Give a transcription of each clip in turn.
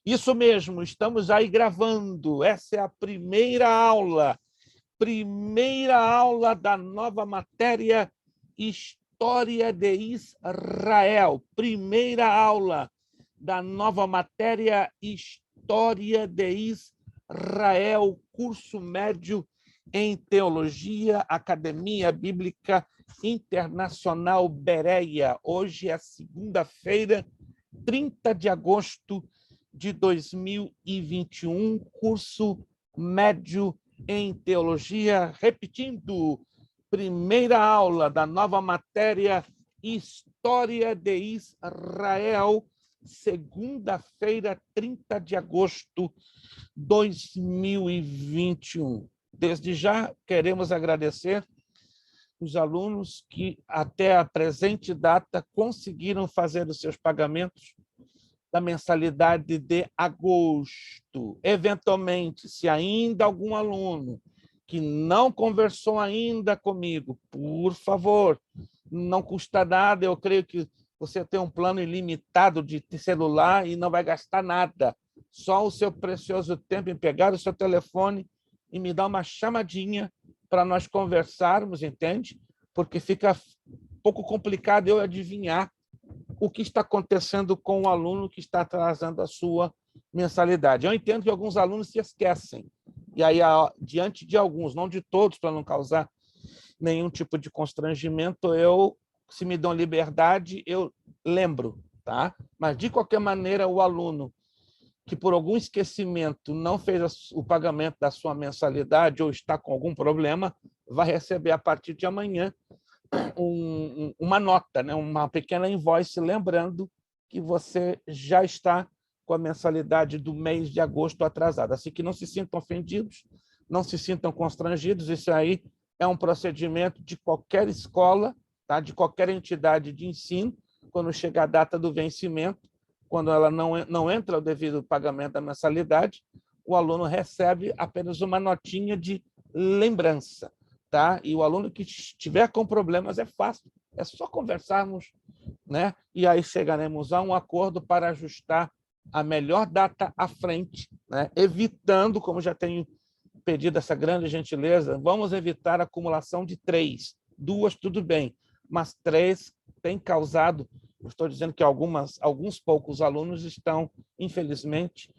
Isso mesmo, estamos aí gravando. Essa é a primeira aula da nova matéria História de Israel. Primeira aula da nova matéria História de Israel, curso médio em Teologia, Academia Bíblica Internacional Bereia. Hoje é segunda-feira, 30 de agosto de 2021, curso médio em Teologia. Repetindo, primeira aula da nova matéria História de Israel, segunda-feira, 30 de agosto de 2021. Desde já, queremos agradecer os alunos que, até a presente data, conseguiram fazer os seus pagamentos da mensalidade de agosto. Eventualmente, se ainda algum aluno que não conversou ainda comigo, por favor, não custa nada, eu creio que você tem um plano ilimitado de celular e não vai gastar nada, só o seu precioso tempo em pegar o seu telefone e me dar uma chamadinha para nós conversarmos, entende? Porque fica um pouco complicado eu adivinhar o que está acontecendo com o aluno que está atrasando a sua mensalidade. Eu entendo que alguns alunos se esquecem, e aí, diante de alguns, não de todos, para não causar nenhum tipo de constrangimento, se me dão liberdade, eu lembro, tá? Mas, de qualquer maneira, o aluno que, por algum esquecimento, não fez o pagamento da sua mensalidade ou está com algum problema, vai receber, a partir de amanhã, uma nota, né? Uma pequena invoice, lembrando que você já está com a mensalidade do mês de agosto atrasada. Assim que não se sintam ofendidos, não se sintam constrangidos, isso aí é um procedimento de qualquer escola, tá? De qualquer entidade de ensino, quando chega a data do vencimento, quando ela não entra o devido pagamento da mensalidade, o aluno recebe apenas uma notinha de lembrança. Tá? E o aluno que estiver com problemas é fácil, é só conversarmos, né? E aí chegaremos a um acordo para ajustar a melhor data à frente, né? Evitando, como já tenho pedido essa grande gentileza, vamos evitar a acumulação de 3. 2, tudo bem, mas 3 tem causado, eu estou dizendo que alguns poucos alunos estão, infelizmente,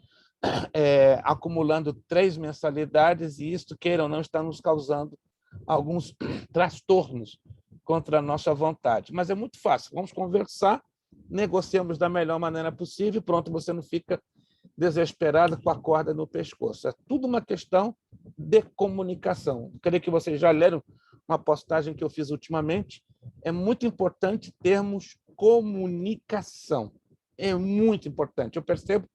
acumulando 3 mensalidades, e isto, queiram ou não, está nos causando alguns transtornos contra a nossa vontade. Mas é muito fácil, vamos conversar, negociamos da melhor maneira possível, pronto, você não fica desesperado com a corda no pescoço. É tudo uma questão de comunicação. Creio que vocês já leram uma postagem que eu fiz ultimamente. É muito importante termos comunicação. É muito importante. Eu percebo,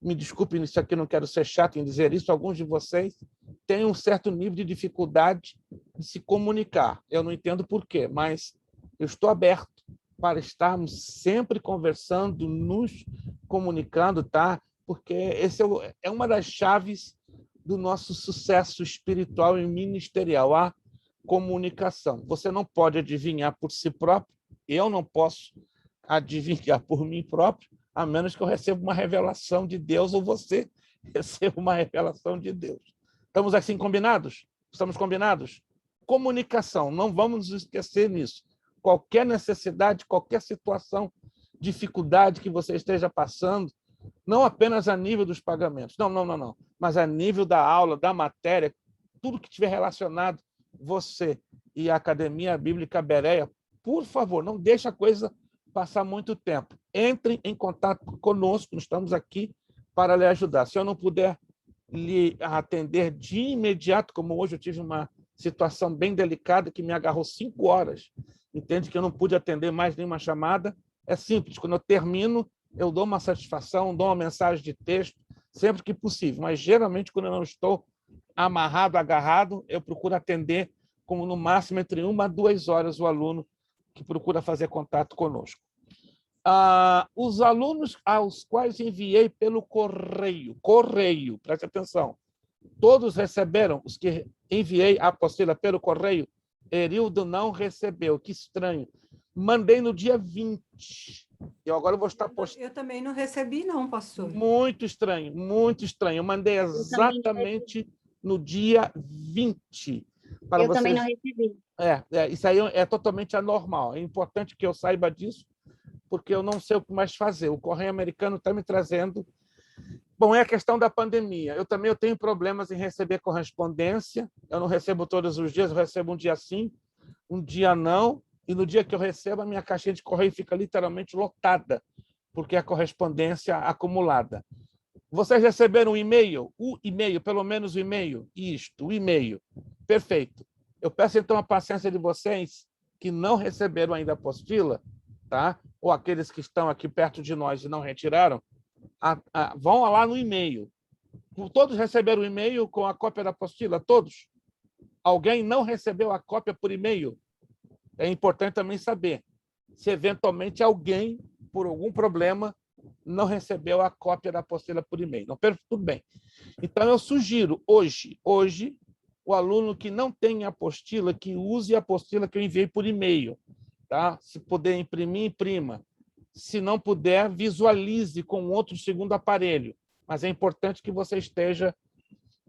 me desculpe, isso aqui não quero ser chato em dizer isso, alguns de vocês têm um certo nível de dificuldade de se comunicar. Eu não entendo por quê, mas eu estou aberto para estarmos sempre conversando, nos comunicando, tá? Porque esse é uma das chaves do nosso sucesso espiritual e ministerial, a comunicação. Você não pode adivinhar por si próprio, eu não posso adivinhar por mim próprio, a menos que eu receba uma revelação de Deus ou você receba uma revelação de Deus. Estamos assim combinados? Estamos combinados? Comunicação, não vamos nos esquecer nisso. Qualquer necessidade, qualquer situação, dificuldade que você esteja passando, não apenas a nível dos pagamentos, não, mas a nível da aula, da matéria, tudo que estiver relacionado você e a Academia Bíblica Bereia, por favor, não deixe a coisa passar muito tempo. Entre em contato conosco, estamos aqui para lhe ajudar. Se eu não puder lhe atender de imediato, como hoje eu tive uma situação bem delicada que me agarrou 5 horas, entende que eu não pude atender mais nenhuma chamada, é simples, quando eu termino, eu dou uma satisfação, dou uma mensagem de texto, sempre que possível, mas geralmente quando eu não estou amarrado, agarrado, eu procuro atender como no máximo entre 1 a 2 horas o aluno que procura fazer contato conosco. Os alunos aos quais enviei pelo correio, preste atenção, todos receberam, os que enviei a apostila pelo correio, Erildo não recebeu, que estranho. Mandei no dia 20, Eu agora vou estar Eu também não recebi, não, pastor. Muito estranho, muito estranho. Eu mandei exatamente no dia 20 para Eu também não vocês. recebi. Isso aí é totalmente anormal. É importante que eu saiba disso, porque eu não sei o que mais fazer. O correio americano está me trazendo. Bom, é a questão da pandemia. Eu também tenho problemas em receber correspondência. Eu não recebo todos os dias, eu recebo um dia sim, um dia não. E no dia que eu recebo, a minha caixinha de correio fica literalmente lotada, porque é a correspondência acumulada. Vocês receberam um e-mail? O e-mail, pelo menos o e-mail? Isto, o e-mail. Perfeito. Eu peço, então, a paciência de vocês que não receberam ainda a apostila, tá? Ou aqueles que estão aqui perto de nós e não retiraram, vão lá no e-mail. Todos receberam o e-mail com a cópia da apostila? Todos? Alguém não recebeu a cópia por e-mail? É importante também saber se, eventualmente, alguém, por algum problema, não recebeu a cópia da apostila por e-mail. Não, tudo bem. Então, eu sugiro hoje, o aluno que não tem apostila, que use a apostila que eu enviei por e-mail. Tá? Se puder imprimir, imprima. Se não puder, visualize com outro segundo aparelho. Mas é importante que você esteja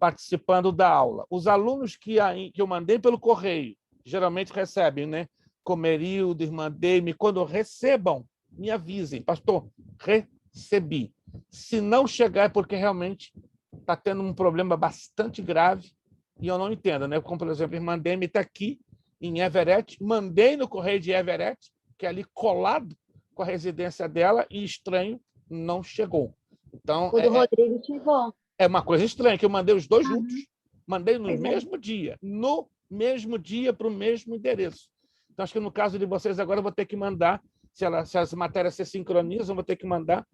participando da aula. Os alunos que eu mandei pelo correio, geralmente recebem, né? Comerildo, Irmandei-me, quando recebam, me avisem. Pastor, recebi. Se não chegar, é porque realmente está tendo um problema bastante grave e eu não entendo, né? Como, por exemplo, Irmandei-me está aqui em Everett, mandei no correio de Everett, que é ali colado com a residência dela, e estranho, não chegou. Então, O do Rodrigo chegou. É uma coisa estranha, que eu mandei os dois juntos. Mandei no mesmo dia. No mesmo dia, para o mesmo endereço. Então, acho que no caso de vocês, agora eu vou ter que mandar, se as matérias se sincronizam, eu vou ter que mandar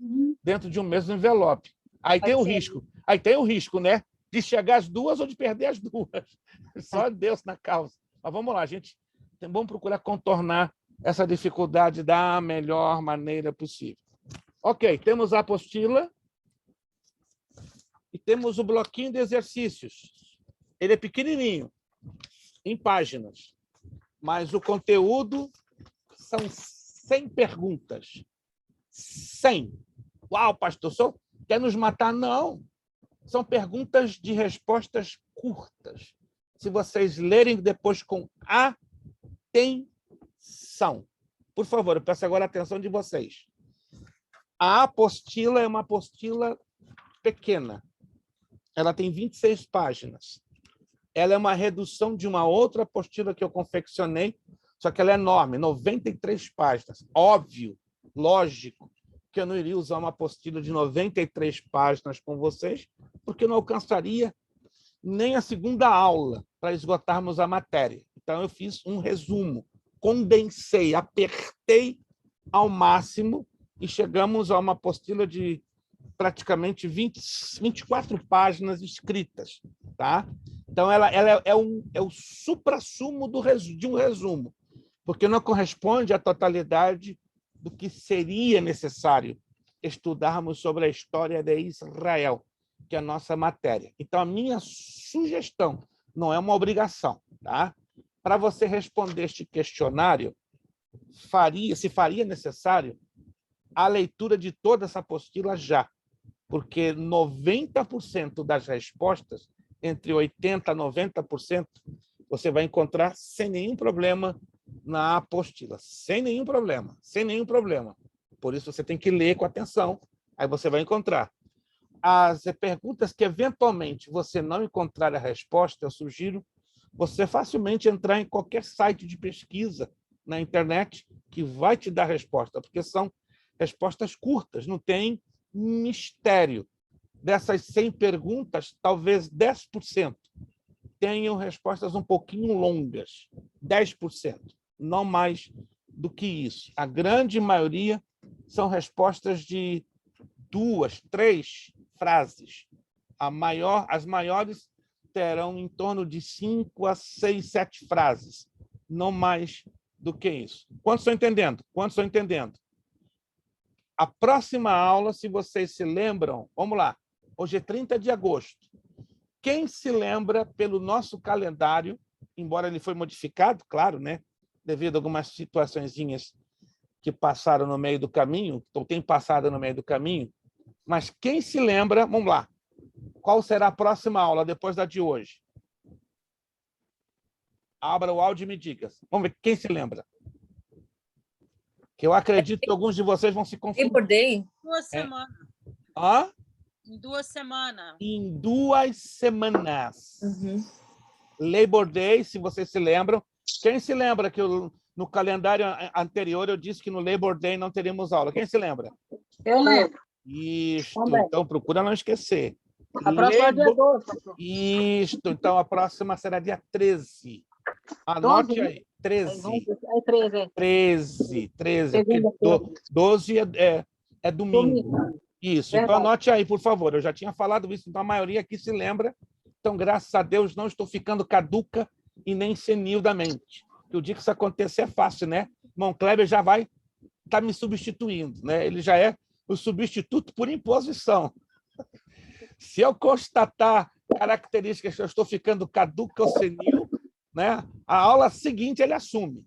dentro de um mesmo envelope. Aí tem o risco, né? De chegar às duas ou de perder as duas. Só Deus na causa. Mas vamos lá, gente. Vamos procurar contornar essa dificuldade da melhor maneira possível. Ok, temos a apostila. E temos o bloquinho de exercícios. Ele é pequenininho, em páginas, mas o conteúdo são 100 perguntas. 100. Uau, pastor, só quer nos matar? Não. São perguntas de respostas curtas. Se vocês lerem depois com atenção. Por favor, eu peço agora a atenção de vocês. A apostila é uma apostila pequena. Ela tem 26 páginas. Ela é uma redução de uma outra apostila que eu confeccionei, só que ela é enorme, 93 páginas. Óbvio, lógico, que eu não iria usar uma apostila de 93 páginas com vocês, porque eu não alcançaria nem a segunda aula para esgotarmos a matéria. Então, eu fiz um resumo, condensei, apertei ao máximo e chegamos a uma apostila de praticamente 24 páginas escritas. Tá? Então, ela é o suprassumo de um resumo, porque não corresponde à totalidade do que seria necessário estudarmos sobre a história de Israel, que é a nossa matéria. Então, a minha sugestão, não é uma obrigação, tá? Para você responder este questionário, se faria necessário a leitura de toda essa apostila já, porque 90% das respostas, entre 80% a 90%, você vai encontrar sem nenhum problema na apostila. Sem nenhum problema, sem nenhum problema. Por isso, você tem que ler com atenção, aí você vai encontrar. As perguntas que, eventualmente, você não encontrar a resposta, eu sugiro você facilmente entrar em qualquer site de pesquisa na internet que vai te dar resposta, porque são respostas curtas, não tem mistério. Dessas 100 perguntas, talvez 10% tenham respostas um pouquinho longas, 10%, não mais do que isso. A grande maioria são respostas de 2, 3 frases. As maiores terão em torno de 5 a 6, 7 frases, não mais do que isso. Quantos estão entendendo? Quantos estão entendendo? A próxima aula, se vocês se lembram, vamos lá, hoje é 30 de agosto. Quem se lembra, pelo nosso calendário, embora ele foi modificado, claro, né, devido a algumas situaçõezinhas que passaram no meio do caminho, ou tem passado no meio do caminho, mas quem se lembra, vamos lá, qual será a próxima aula depois da de hoje? Abra o áudio e me diga. Vamos ver quem se lembra. Que eu acredito que alguns de vocês vão se confundir. Labor Day? 2 semanas. Hã? Em 2 semanas. Em 2 semanas. Uhum. Labor Day, se vocês se lembram. Quem se lembra que no calendário anterior eu disse que no Labor Day não teríamos aula? Quem se lembra? Eu lembro. Isto, Também. então procura não esquecer. A próxima é dia 12, pastor. Isto, então a próxima será dia 13. Anote 12, né? aí, 13. É 13, é. 13. Porque Segunda-feira. 12 é domingo. Domingo. Isso, Verdade. então anote aí, por favor. Eu já tinha falado isso, então a maioria aqui se lembra. Então, graças a Deus, não estou ficando caduca e nem senil da mente. Que o dia que isso acontecer é fácil, né? Irmão Kleber já vai estar me substituindo, né? Ele já é o substituto por imposição. Se eu constatar características que eu estou ficando caduca ou senil, né? A aula seguinte ele assume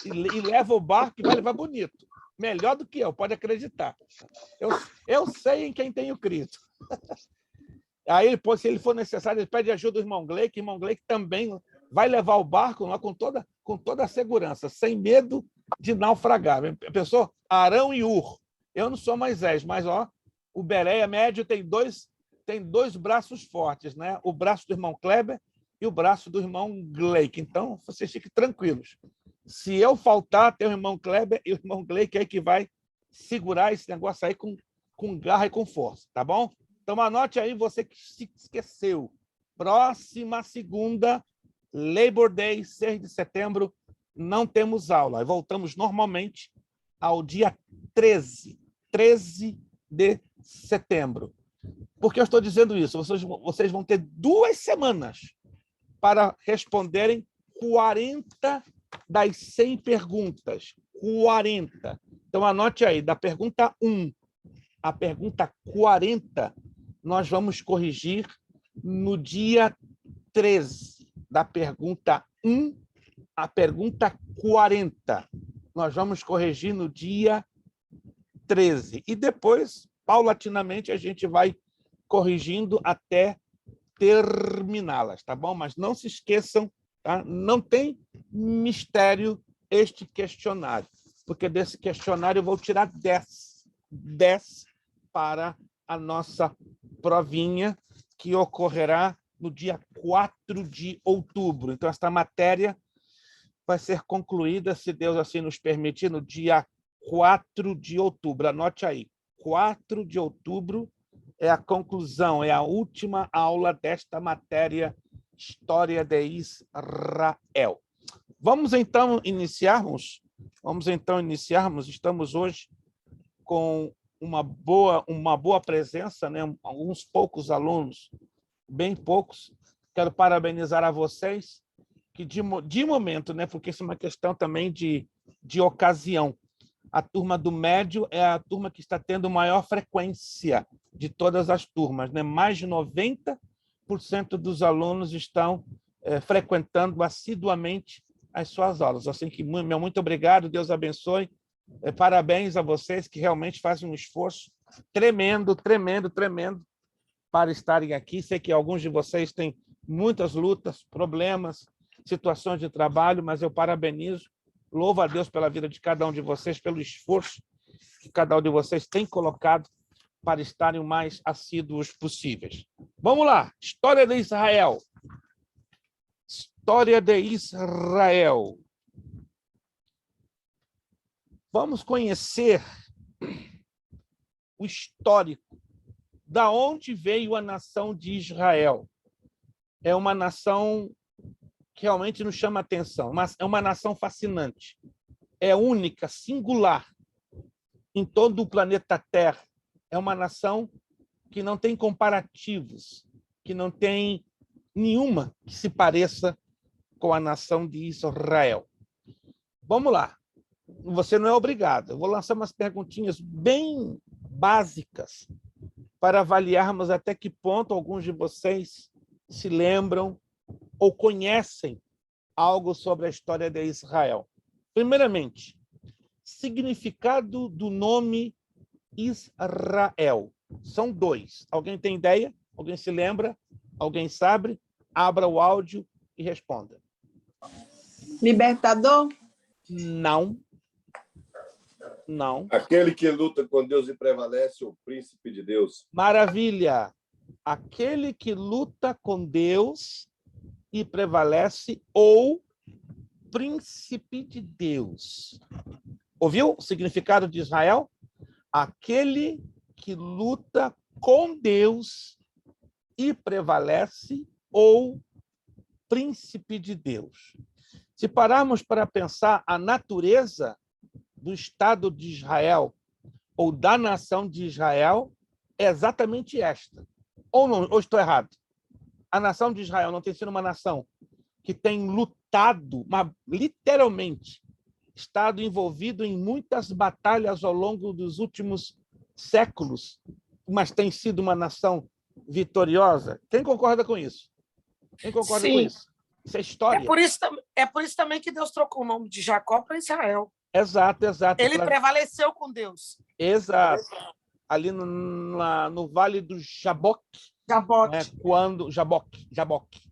e leva o barco e vai levar bonito. Melhor do que eu, pode acreditar. Eu sei em quem tenho crido. Aí, depois, se ele for necessário, ele pede ajuda do irmão Gleick. O irmão Gleick também vai levar o barco com toda a segurança, sem medo de naufragar. Pensou? Arão e Ur. Eu não sou Moisés, mas o Bereia médio tem dois braços fortes, né? O braço do irmão Kleber e o braço do irmão Gleick. Então, vocês fiquem tranquilos. Se eu faltar, tem o irmão Kleber e o irmão Gleick aí que vai segurar esse negócio aí com garra e com força, tá bom? Então, anote aí, você que se esqueceu. Próxima segunda, Labor Day, 6 de setembro, não temos aula. Aí voltamos normalmente ao dia 13 de setembro. Por que eu estou dizendo isso? Vocês vão ter 2 semanas para responderem 40 das 100 perguntas. 40. Então, anote aí, da pergunta 1 à pergunta 40, nós vamos corrigir no dia 13. Da pergunta 1 à pergunta 40. Nós vamos corrigir no dia 13. E depois, paulatinamente, a gente vai corrigindo até terminá-las, tá bom? Mas não se esqueçam, tá? Não tem mistério este questionário, porque desse questionário eu vou tirar 10 para a nossa provinha, que ocorrerá no dia 4 de outubro. Então, esta matéria vai ser concluída, se Deus assim nos permitir, no dia 4 de outubro. Anote aí, 4 de outubro é a conclusão, é a última aula desta matéria, História de Israel. Vamos então iniciarmos. Estamos hoje com uma boa presença, né? Alguns poucos alunos, bem poucos. Quero parabenizar a vocês, que de momento, né? Porque isso é uma questão também de ocasião. A turma do médio é a turma que está tendo maior frequência de todas as turmas, né? Mais de 90% dos alunos estão frequentando assiduamente as suas aulas. Assim que meu muito obrigado, Deus abençoe. Parabéns a vocês que realmente fazem um esforço tremendo para estarem aqui. Sei que alguns de vocês têm muitas lutas, problemas, situações de trabalho, mas eu parabenizo, louvo a Deus pela vida de cada um de vocês, pelo esforço que cada um de vocês tem colocado para estarem o mais assíduos possíveis. Vamos lá, História de Israel. História de Israel. Vamos conhecer o histórico. Da onde veio a nação de Israel? É uma nação que realmente nos chama a atenção, mas é uma nação fascinante. É única, singular em todo o planeta Terra. É uma nação que não tem comparativos, que não tem nenhuma que se pareça com a nação de Israel. Vamos lá. Você não é obrigado. Eu vou lançar umas perguntinhas bem básicas para avaliarmos até que ponto alguns de vocês se lembram ou conhecem algo sobre a história de Israel. Primeiramente, significado do nome Israel? São dois. Alguém tem ideia? Alguém se lembra? Alguém sabe? Abra o áudio e responda. Libertador? Não. Não. Aquele que luta com Deus e prevalece, o príncipe de Deus. Maravilha. Aquele que luta com Deus e prevalece, ou príncipe de Deus. Ouviu o significado de Israel? Aquele que luta com Deus e prevalece, ou príncipe de Deus. Se pararmos para pensar a natureza do Estado de Israel ou da nação de Israel, é exatamente esta. Ou não, ou estou errado? A nação de Israel não tem sido uma nação que tem lutado, mas literalmente, estado envolvido em muitas batalhas ao longo dos últimos séculos, mas tem sido uma nação vitoriosa? Quem concorda com isso? Quem concorda com isso? Isso é história. É por isso também que Deus trocou o nome de Jacó para Israel. Exato, exato. Ele prevaleceu com Deus. Exato. Ali no Vale do Jaboque. Jaboque.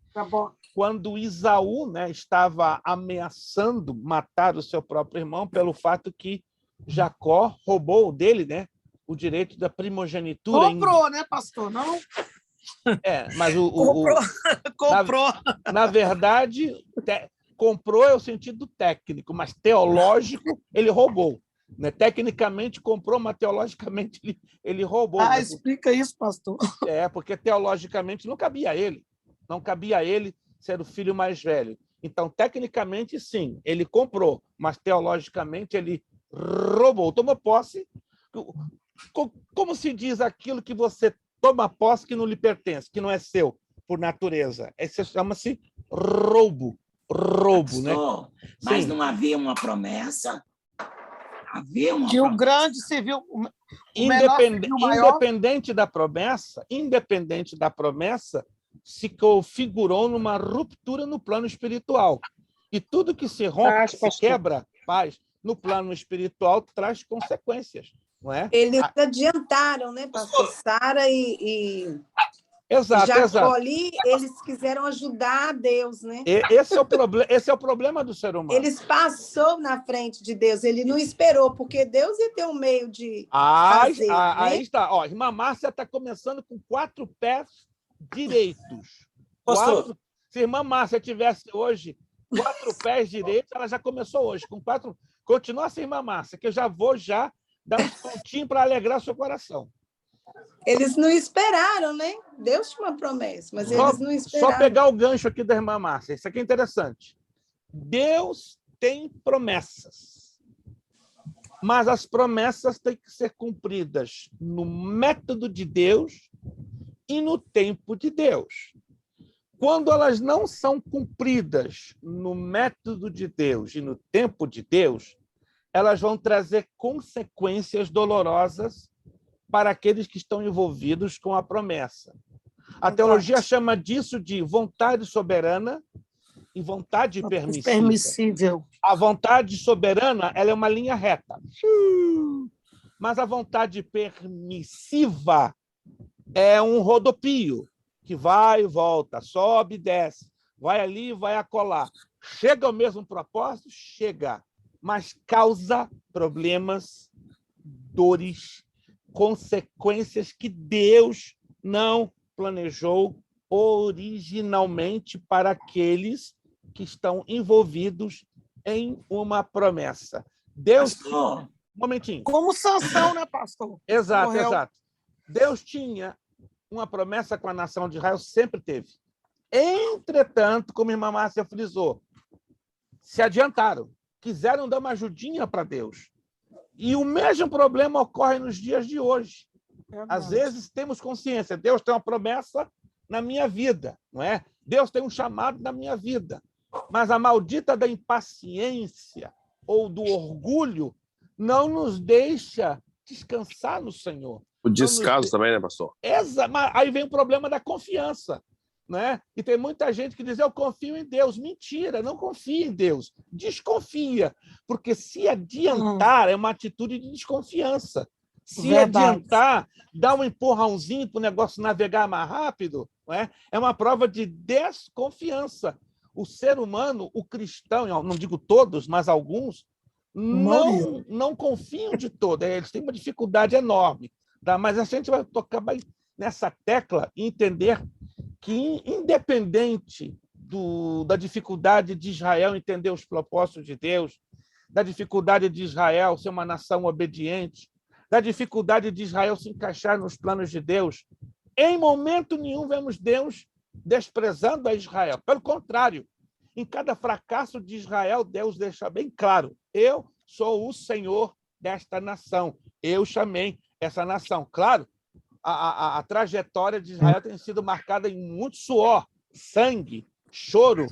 Quando Isaú, né, estava ameaçando matar o seu próprio irmão pelo fato que Jacó roubou dele, né, o direito da primogenitura. Comprou, né, pastor? Não? Mas Comprou. Na verdade, comprou é o sentido técnico, mas teológico ele roubou. Né? Tecnicamente comprou, mas teologicamente ele roubou. Ah, explica isso, pastor. Porque teologicamente não cabia a ele. Não cabia a ele ser o filho mais velho. Então, tecnicamente, sim, ele comprou, mas teologicamente ele roubou, tomou posse. Como se diz aquilo que você toma posse que não lhe pertence, que não é seu por natureza? Isso chama-se roubo. Pastor, né? Mas não havia uma promessa? Havia uma que promessa. O grande serviu independente da promessa, se configurou numa ruptura no plano espiritual. E tudo que se rompe, se quebra, no plano espiritual traz consequências, não é? Eles adiantaram, né, pastor? Sara e Jacó ali, eles quiseram ajudar a Deus, né? Esse é o problema do ser humano. Eles passou na frente de Deus, ele não esperou, porque Deus ia ter um meio de fazer. Aí está. Ó, irmã Márcia está começando com 4 pés direitos. Se a irmã Márcia tivesse hoje 4 pés direitos, ela já começou hoje com 4. Continua assim, irmã Márcia, que eu já vou dar um pontinho para alegrar seu coração. Eles não esperaram, né? Deus tinha uma promessa, mas eles não esperaram. Só pegar o gancho aqui da irmã Márcia. Isso aqui é interessante. Deus tem promessas, mas as promessas têm que ser cumpridas no método de Deus e no tempo de Deus. Quando elas não são cumpridas no método de Deus e no tempo de Deus, elas vão trazer consequências dolorosas para aqueles que estão envolvidos com a promessa. A teologia chama disso de vontade soberana e vontade permissível. A vontade soberana, ela é uma linha reta. Mas a vontade permissiva é um rodopio, que vai e volta, sobe e desce, vai ali, vai acolá. Chega ao mesmo propósito? Chega, mas causa problemas, dores, consequências que Deus não planejou originalmente para aqueles que estão envolvidos em uma promessa. Deus... Pastor. Um momentinho. Como Sansão, né, pastor? Exato. Deus tinha uma promessa com a nação de Israel, sempre teve. Entretanto, como a irmã Márcia frisou, se adiantaram, quiseram dar uma ajudinha para Deus. E o mesmo problema ocorre nos dias de hoje. Às vezes temos consciência, Deus tem uma promessa na minha vida, não é? Deus tem um chamado na minha vida. Mas a maldita da impaciência ou do orgulho não nos deixa descansar no Senhor. O descaso também, né, pastor? Aí vem o problema da confiança. né? E tem muita gente que diz, eu confio em Deus. Mentira, não confia em Deus. Desconfia, porque se adiantar é uma atitude de desconfiança. Se Verdade. adiantar, dar um empurrãozinho para o negócio navegar mais rápido, não é? É uma prova de desconfiança. O ser humano, o cristão, não digo todos, mas alguns, não confiam de todo. Eles têm uma dificuldade enorme. Tá? Mas a gente vai tocar nessa tecla e entender que, independente da dificuldade de Israel entender os propósitos de Deus, da dificuldade de Israel ser uma nação obediente, da dificuldade de Israel se encaixar nos planos de Deus, em momento nenhum vemos Deus desprezando a Israel. Pelo contrário, em cada fracasso de Israel, Deus deixa bem claro, eu sou o Senhor desta nação, eu chamei essa nação. Claro, a trajetória de Israel tem sido marcada em muito suor, sangue, choro,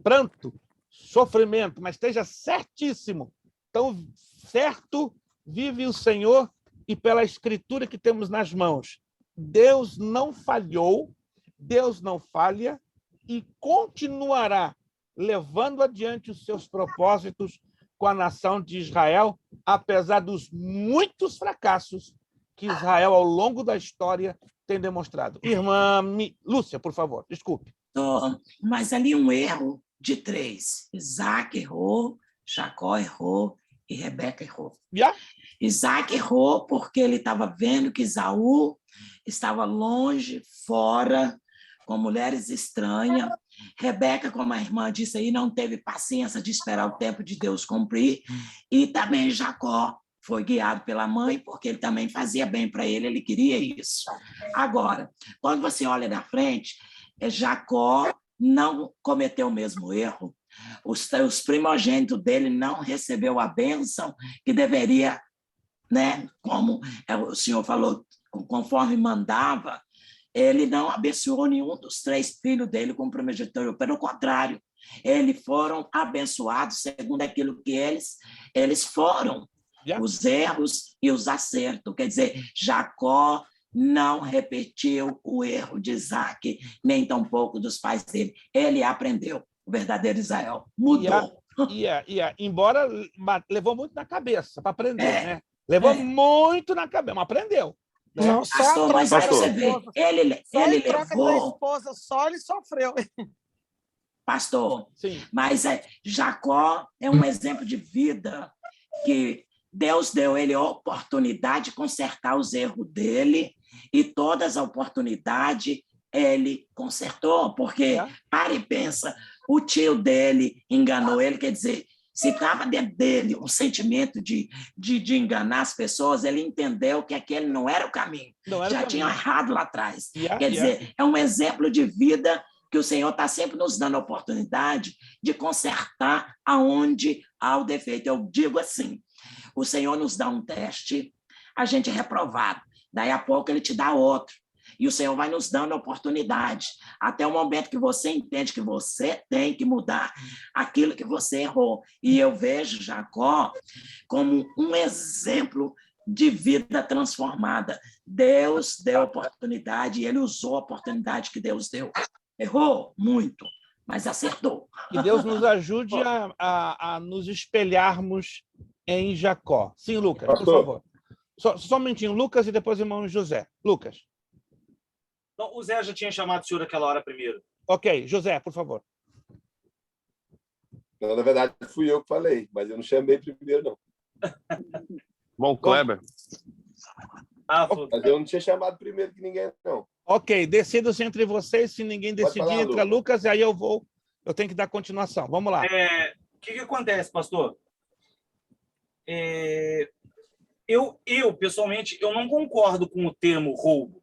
pranto, sofrimento, mas esteja certíssimo. Então, certo vive o Senhor e pela escritura que temos nas mãos. Deus não falhou, Deus não falha e continuará levando adiante os seus propósitos com a nação de Israel, apesar dos muitos fracassos que Israel, ao longo da história, tem demonstrado. Irmã Lúcia, por favor, desculpe. Mas ali um erro de 3. Isaac errou, Jacó errou e Rebeca errou. Yeah? Isaac errou porque ele estava vendo que Esaú estava longe, fora, com mulheres estranhas. Rebeca, como a irmã disse aí, não teve paciência de esperar o tempo de Deus cumprir. E também Jacó foi guiado pela mãe, porque ele também fazia bem para ele, ele queria isso. Agora, quando você olha na frente, Jacó não cometeu o mesmo erro. Os primogênitos dele não recebeu a bênção que deveria, né? Como o senhor falou, conforme mandava, ele não abençoou nenhum dos 3 filhos dele como primogenitor. Pelo contrário, eles foram abençoados segundo aquilo que eles foram. Os erros e os acertos. Quer dizer, Jacó não repetiu o erro de Isaac, nem tampouco dos pais dele. Ele aprendeu. O verdadeiro Israel mudou. Embora levou muito na cabeça para aprender, né? Levou muito na cabeça, mas aprendeu. Né? Não, só pastor, mas aí você vê, ele troca levou... da esposa, só ele sofreu. Pastor, sim. Mas Jacó é um exemplo de vida que Deus deu ele a oportunidade de consertar os erros dele e todas as oportunidades ele consertou, porque, para e pensa, o tio dele enganou ele, quer dizer, se estava dentro dele um sentimento de enganar as pessoas, ele entendeu que aquele não era o caminho. Já tinha errado lá atrás. Quer dizer, é um exemplo de vida que o Senhor está sempre nos dando a oportunidade de consertar aonde há o defeito. Eu digo assim, o Senhor nos dá um teste, a gente é reprovado. Daí a pouco ele te dá outro. E o Senhor vai nos dando oportunidade, até o momento que você entende que você tem que mudar aquilo que você errou. E eu vejo Jacó como um exemplo de vida transformada. Deus deu oportunidade e ele usou a oportunidade que Deus deu. Errou muito, mas acertou. Que Deus nos ajude a nos espelharmos em Jacó. Sim, Lucas, por favor. Só um minutinho, Lucas, e depois o irmão José. Lucas. Não, o Zé já tinha chamado o senhor aquela hora primeiro. Ok, José, por favor. Não, na verdade, fui eu que falei, mas eu não chamei primeiro, não. Bom, Kleber. Mas eu não tinha chamado primeiro que ninguém, não. Ok, decidam-se entre vocês, se ninguém decidir, entra Lucas, e aí eu tenho que dar continuação. Vamos lá. O que acontece, pastor? Eu, pessoalmente, eu não concordo com o termo roubo.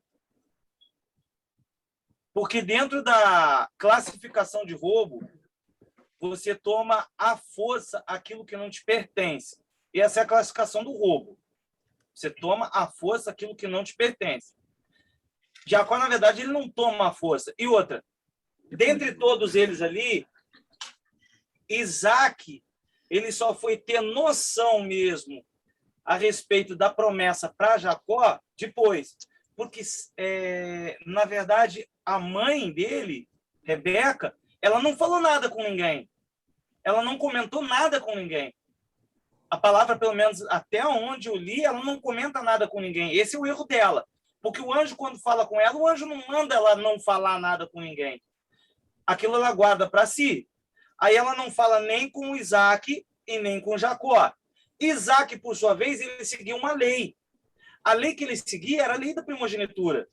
Porque dentro da classificação de roubo, você toma à força aquilo que não te pertence. E essa é a classificação do roubo. Você toma à força aquilo que não te pertence. Jacó, na verdade, ele não toma à força. E outra, dentre todos eles ali, Isaac, ele só foi ter noção mesmo a respeito da promessa para Jacó depois. Porque, na verdade, a mãe dele Rebeca, ela não falou nada com ninguém. Ela não comentou nada com ninguém. A palavra, pelo menos até onde eu li, ela não comenta nada com ninguém. Esse é o erro dela. Porque o anjo, quando fala com ela, o anjo não manda ela não falar nada com ninguém. Aquilo ela guarda para si. Aí ela não fala nem com Isaac e nem com Jacó. Isaac, por sua vez, ele seguia uma lei. A lei que ele seguia era a lei da primogenitura.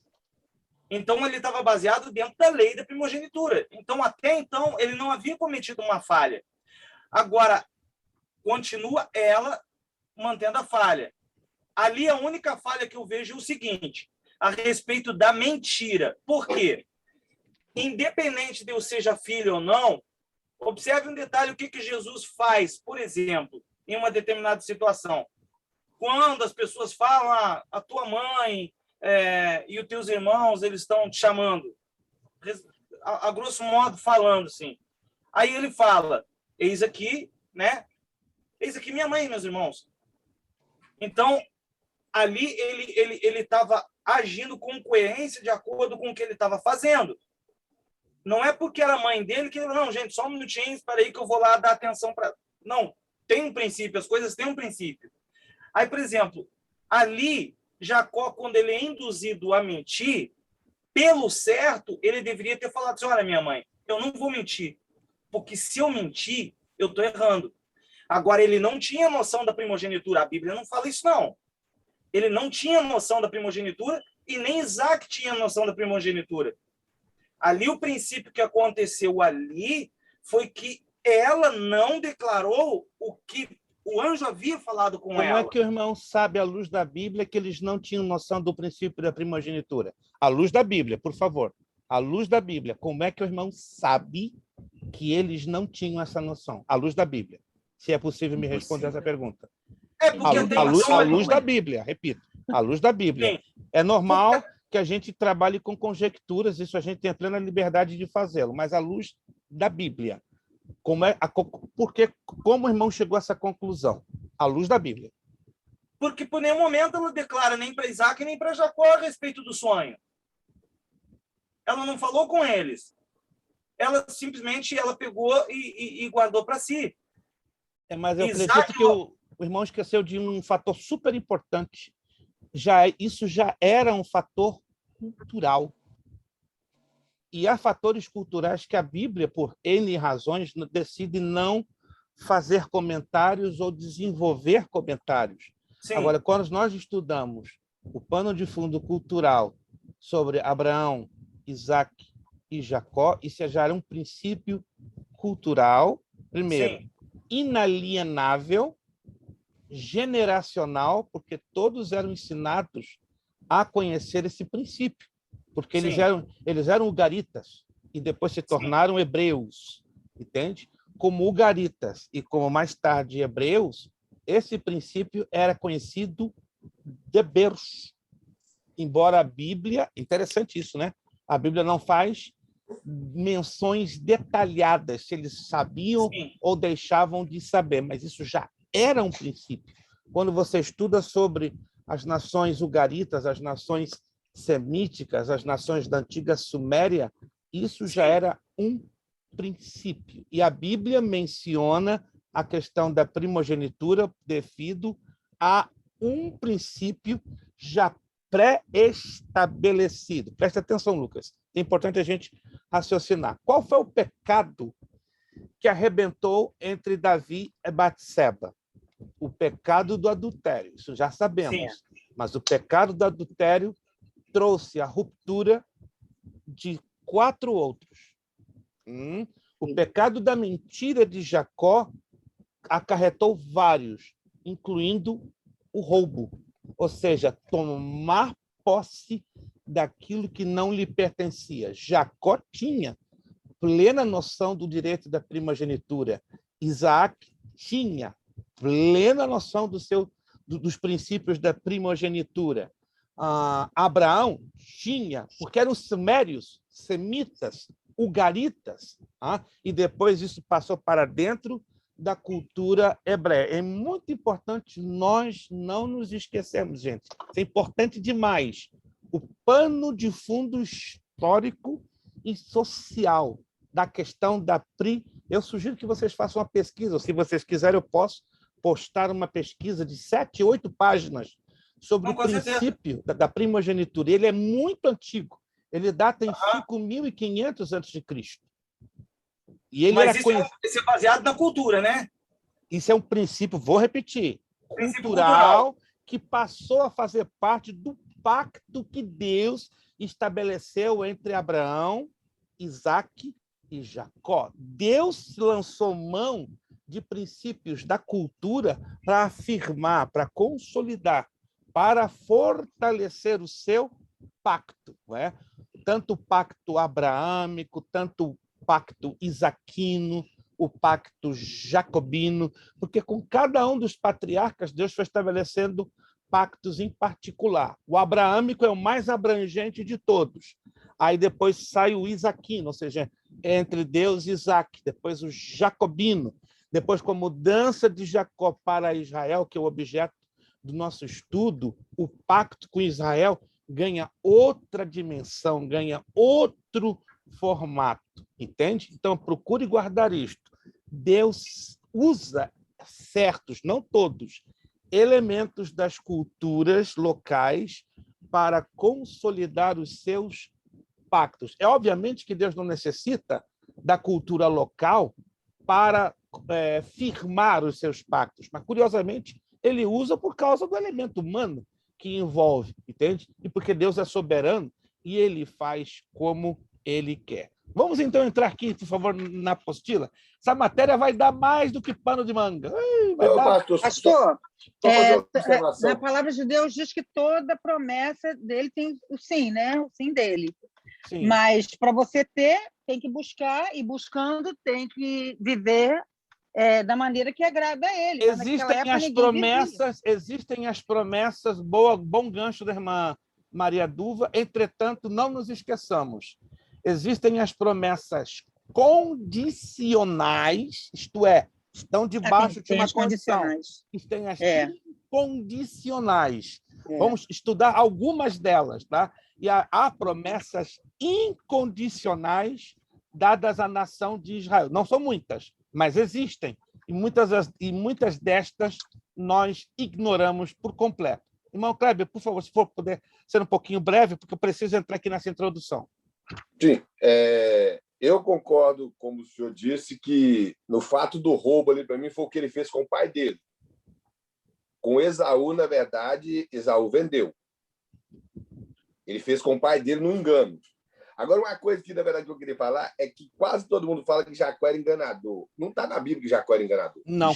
Então, ele estava baseado dentro da lei da primogenitura. Então, até então, ele não havia cometido uma falha. Agora, continua ela mantendo a falha. Ali, a única falha que eu vejo é o seguinte, a respeito da mentira. Por quê? Independente de eu seja filho ou não, observe um detalhe, o que Jesus faz, por exemplo, em uma determinada situação. Quando as pessoas falam, a tua mãe e os teus irmãos, eles estão te chamando, a grosso modo falando assim. Aí ele fala, eis aqui, né? Eis aqui minha mãe e meus irmãos. Então, ali ele estava agindo com coerência de acordo com o que ele estava fazendo. Não é porque era a mãe dele que ele, não, gente, só um minutinho, espera aí que eu vou lá dar atenção para... Não, tem um princípio, as coisas têm um princípio. Aí, por exemplo, ali, Jacó, quando ele é induzido a mentir, pelo certo, ele deveria ter falado assim, olha, minha mãe, eu não vou mentir, porque se eu mentir, eu estou errando. Agora, ele não tinha noção da primogenitura, a Bíblia não fala isso, não. Ele não tinha noção da primogenitura e nem Isaac tinha noção da primogenitura. Ali, o princípio que aconteceu ali foi que ela não declarou o que o anjo havia falado com ela. Como é que o irmão sabe, à luz da Bíblia, que eles não tinham noção do princípio da primogenitura? À luz da Bíblia, por favor. À luz da Bíblia, como é que o irmão sabe que eles não tinham essa noção? À luz da Bíblia. Se é possível me responder essa pergunta. É porque à luz da Bíblia, repito. À luz da Bíblia. Sim. É normal que a gente trabalhe com conjecturas, isso a gente tem a plena liberdade de fazê-lo, mas à luz da Bíblia. Como o irmão chegou a essa conclusão? À luz da Bíblia. Porque por nenhum momento ela declara nem para Isaac nem para Jacó a respeito do sonho. Ela não falou com eles. Ela simplesmente pegou e guardou para si. Mas eu acredito que o irmão esqueceu de um fator super importante. Isso já era um fator cultural. E há fatores culturais que a Bíblia, por N razões, decide não fazer comentários ou desenvolver comentários. Sim. Agora, quando nós estudamos o pano de fundo cultural sobre Abraão, Isaac e Jacó, isso já era um princípio cultural, primeiro, sim, inalienável, generacional, porque todos eram ensinados a conhecer esse princípio, porque eles eram ugaritas e depois se tornaram, sim, hebreus, entende? Como ugaritas e como mais tarde hebreus, esse princípio era conhecido de berço. Embora a Bíblia, interessante isso, né? A Bíblia não faz menções detalhadas se eles sabiam, sim, ou deixavam de saber, mas isso já era um princípio. Quando você estuda sobre as nações ugaritas, as nações semíticas, as nações da antiga Suméria, isso já era um princípio. E a Bíblia menciona a questão da primogenitura devido a um princípio já pré-estabelecido. Preste atenção, Lucas. É importante a gente raciocinar. Qual foi o pecado que arrebentou entre Davi e Batseba? O pecado do adultério. Isso já sabemos. Sim. Mas o pecado do adultério trouxe a ruptura de 4 outros. O pecado da mentira de Jacó acarretou vários, incluindo o roubo. Ou seja, tomar posse daquilo que não lhe pertencia. Jacó tinha plena noção do direito da primogenitura. Isaac tinha plena noção dos princípios da primogenitura. Abraão tinha, porque eram sumérios, semitas, ugaritas, e depois isso passou para dentro da cultura hebreia. É muito importante nós não nos esquecermos, gente. Isso é importante demais. O pano de fundo histórico e social da questão da Eu sugiro que vocês façam uma pesquisa, ou se vocês quiserem, eu posso postar uma pesquisa de 7, 8 páginas sobre o princípio da primogenitura. Ele é muito antigo. Ele data em 5.500 a.C. E ele Mas isso é baseado na cultura, né? Isso é um princípio, vou repetir, cultural, que passou a fazer parte do pacto que Deus estabeleceu entre Abraão, Isaque e Jacó. Deus lançou mão de princípios da cultura para afirmar, para consolidar, para fortalecer o seu pacto, não é? Tanto o pacto abraâmico, tanto o pacto isaquino, o pacto jacobino, porque com cada um dos patriarcas Deus foi estabelecendo pactos em particular. O abraâmico é o mais abrangente de todos. Aí depois sai o isaquino, ou seja, entre Deus e Isaque. Depois o jacobino. Depois, com a mudança de Jacó para Israel, que é o objeto do nosso estudo, o pacto com Israel ganha outra dimensão, ganha outro formato. Entende? Então, procure guardar isto. Deus usa certos, não todos, elementos das culturas locais para consolidar os seus pactos. É obviamente que Deus não necessita da cultura local para firmar os seus pactos, mas, curiosamente, ele usa por causa do elemento humano que envolve, entende? E porque Deus é soberano e ele faz como ele quer. Vamos, então, entrar aqui, por favor, na apostila. Essa matéria vai dar mais do que pano de manga. Pastor, na palavra de Deus diz que toda promessa dele tem o sim, né? O sim dele. Sim. Mas, para você ter, tem que buscar, e buscando, tem que viver da maneira que agrada a ele. Existem as promessas, bom gancho da irmã Maria Duva, entretanto, não nos esqueçamos. Existem as promessas condicionais, isto é, estão debaixo de uma condição. Tem as incondicionais. Vamos estudar algumas delas, tá? E há promessas incondicionais dadas à nação de Israel. Não são muitas, mas existem. E muitas destas nós ignoramos por completo. Irmão Kleber, por favor, se for puder ser um pouquinho breve, porque eu preciso entrar aqui nessa introdução. Sim, eu concordo, como o senhor disse, que no fato do roubo ali, para mim, foi o que ele fez com o pai dele. Com Esaú, na verdade, Esaú vendeu. Ele fez com o pai dele no engano. Agora, uma coisa que, na verdade, que eu queria falar é que quase todo mundo fala que Jacó era enganador. Não está na Bíblia que Jacó era enganador. Não,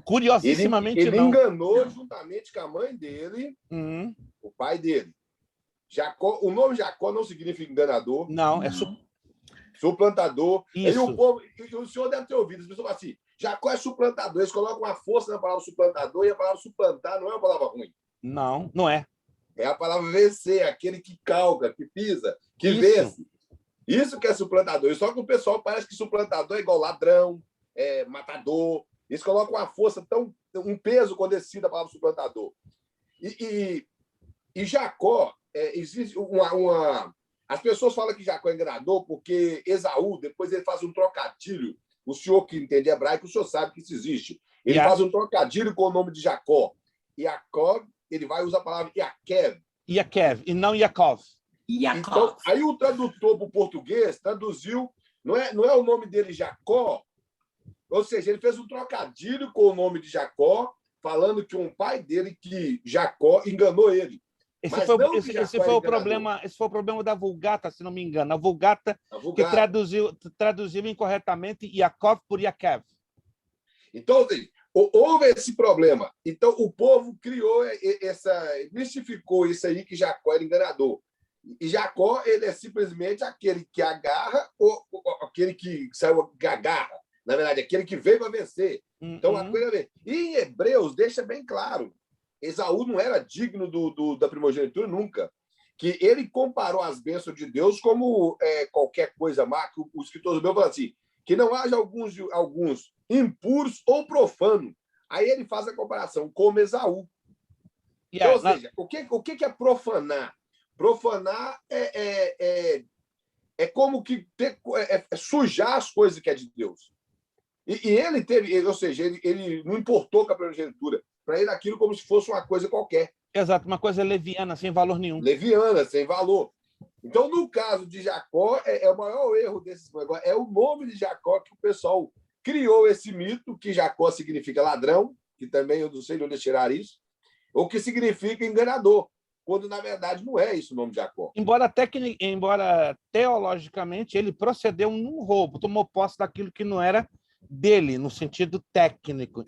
curiosissimamente ele não. Ele enganou juntamente com a mãe dele, o pai dele. Jacó, o nome Jacó não significa enganador. Não, é suplantador. Isso. E o senhor deve ter ouvido, as pessoas falam assim, Jacó é suplantador. Eles colocam uma força na palavra suplantador, e a palavra suplantar não é uma palavra ruim. Não, não é. É a palavra vencer, aquele que calca, que pisa, que vence. Isso que é suplantador. Só que o pessoal parece que suplantador é igual ladrão, matador. Eles colocam uma força, um peso quando decide a palavra suplantador. E Jacó, existe as pessoas falam que Jacó é enganador porque Esaú, depois ele faz um trocadilho. O senhor que entende hebraico, o senhor sabe que isso existe. Ele faz um trocadilho com o nome de Jacó. Jacob, ele vai usar a palavra Yaquev. Yaquev, e não Yaakov. Então, aí o tradutor para o português traduziu, não é o nome dele Jacó, ou seja, ele fez um trocadilho com o nome de Jacó, falando que um pai dele, que Jacó, enganou ele. Esse foi o problema da Vulgata, se não me engano. A Vulgata que traduziu incorretamente Yaakov por Yaquev. Então, houve esse problema. Então, o povo criou mistificou isso aí, que Jacó era enganador. E Jacó, ele é simplesmente aquele que agarra ou aquele que saiu agarra. Na verdade, aquele que veio para vencer. Então, a coisa é. E em Hebreus deixa bem claro, Esaú não era digno da primogenitura nunca. Que ele comparou as bênçãos de Deus como qualquer coisa má. Que o escritor Hebreus fala assim, que não haja alguns impuros ou profanos. Aí ele faz a comparação como Esaú. Então, ou seja, o que é profanar? Profanar é é como que sujar as coisas que é de Deus. E ele teve, ou seja, ele não importou com a primogenitura. Para ele, aquilo como se fosse uma coisa qualquer. Exato, uma coisa leviana, sem valor nenhum. Leviana, sem valor. Então, no caso de Jacó, o maior erro desse negócio. É o nome de Jacó que o pessoal criou esse mito, que Jacó significa ladrão, que também eu não sei de onde tirar isso, ou que significa enganador, quando, na verdade, não é isso o nome de Jacó. Embora teologicamente ele procedeu num roubo, tomou posse daquilo que não era dele, no sentido técnico.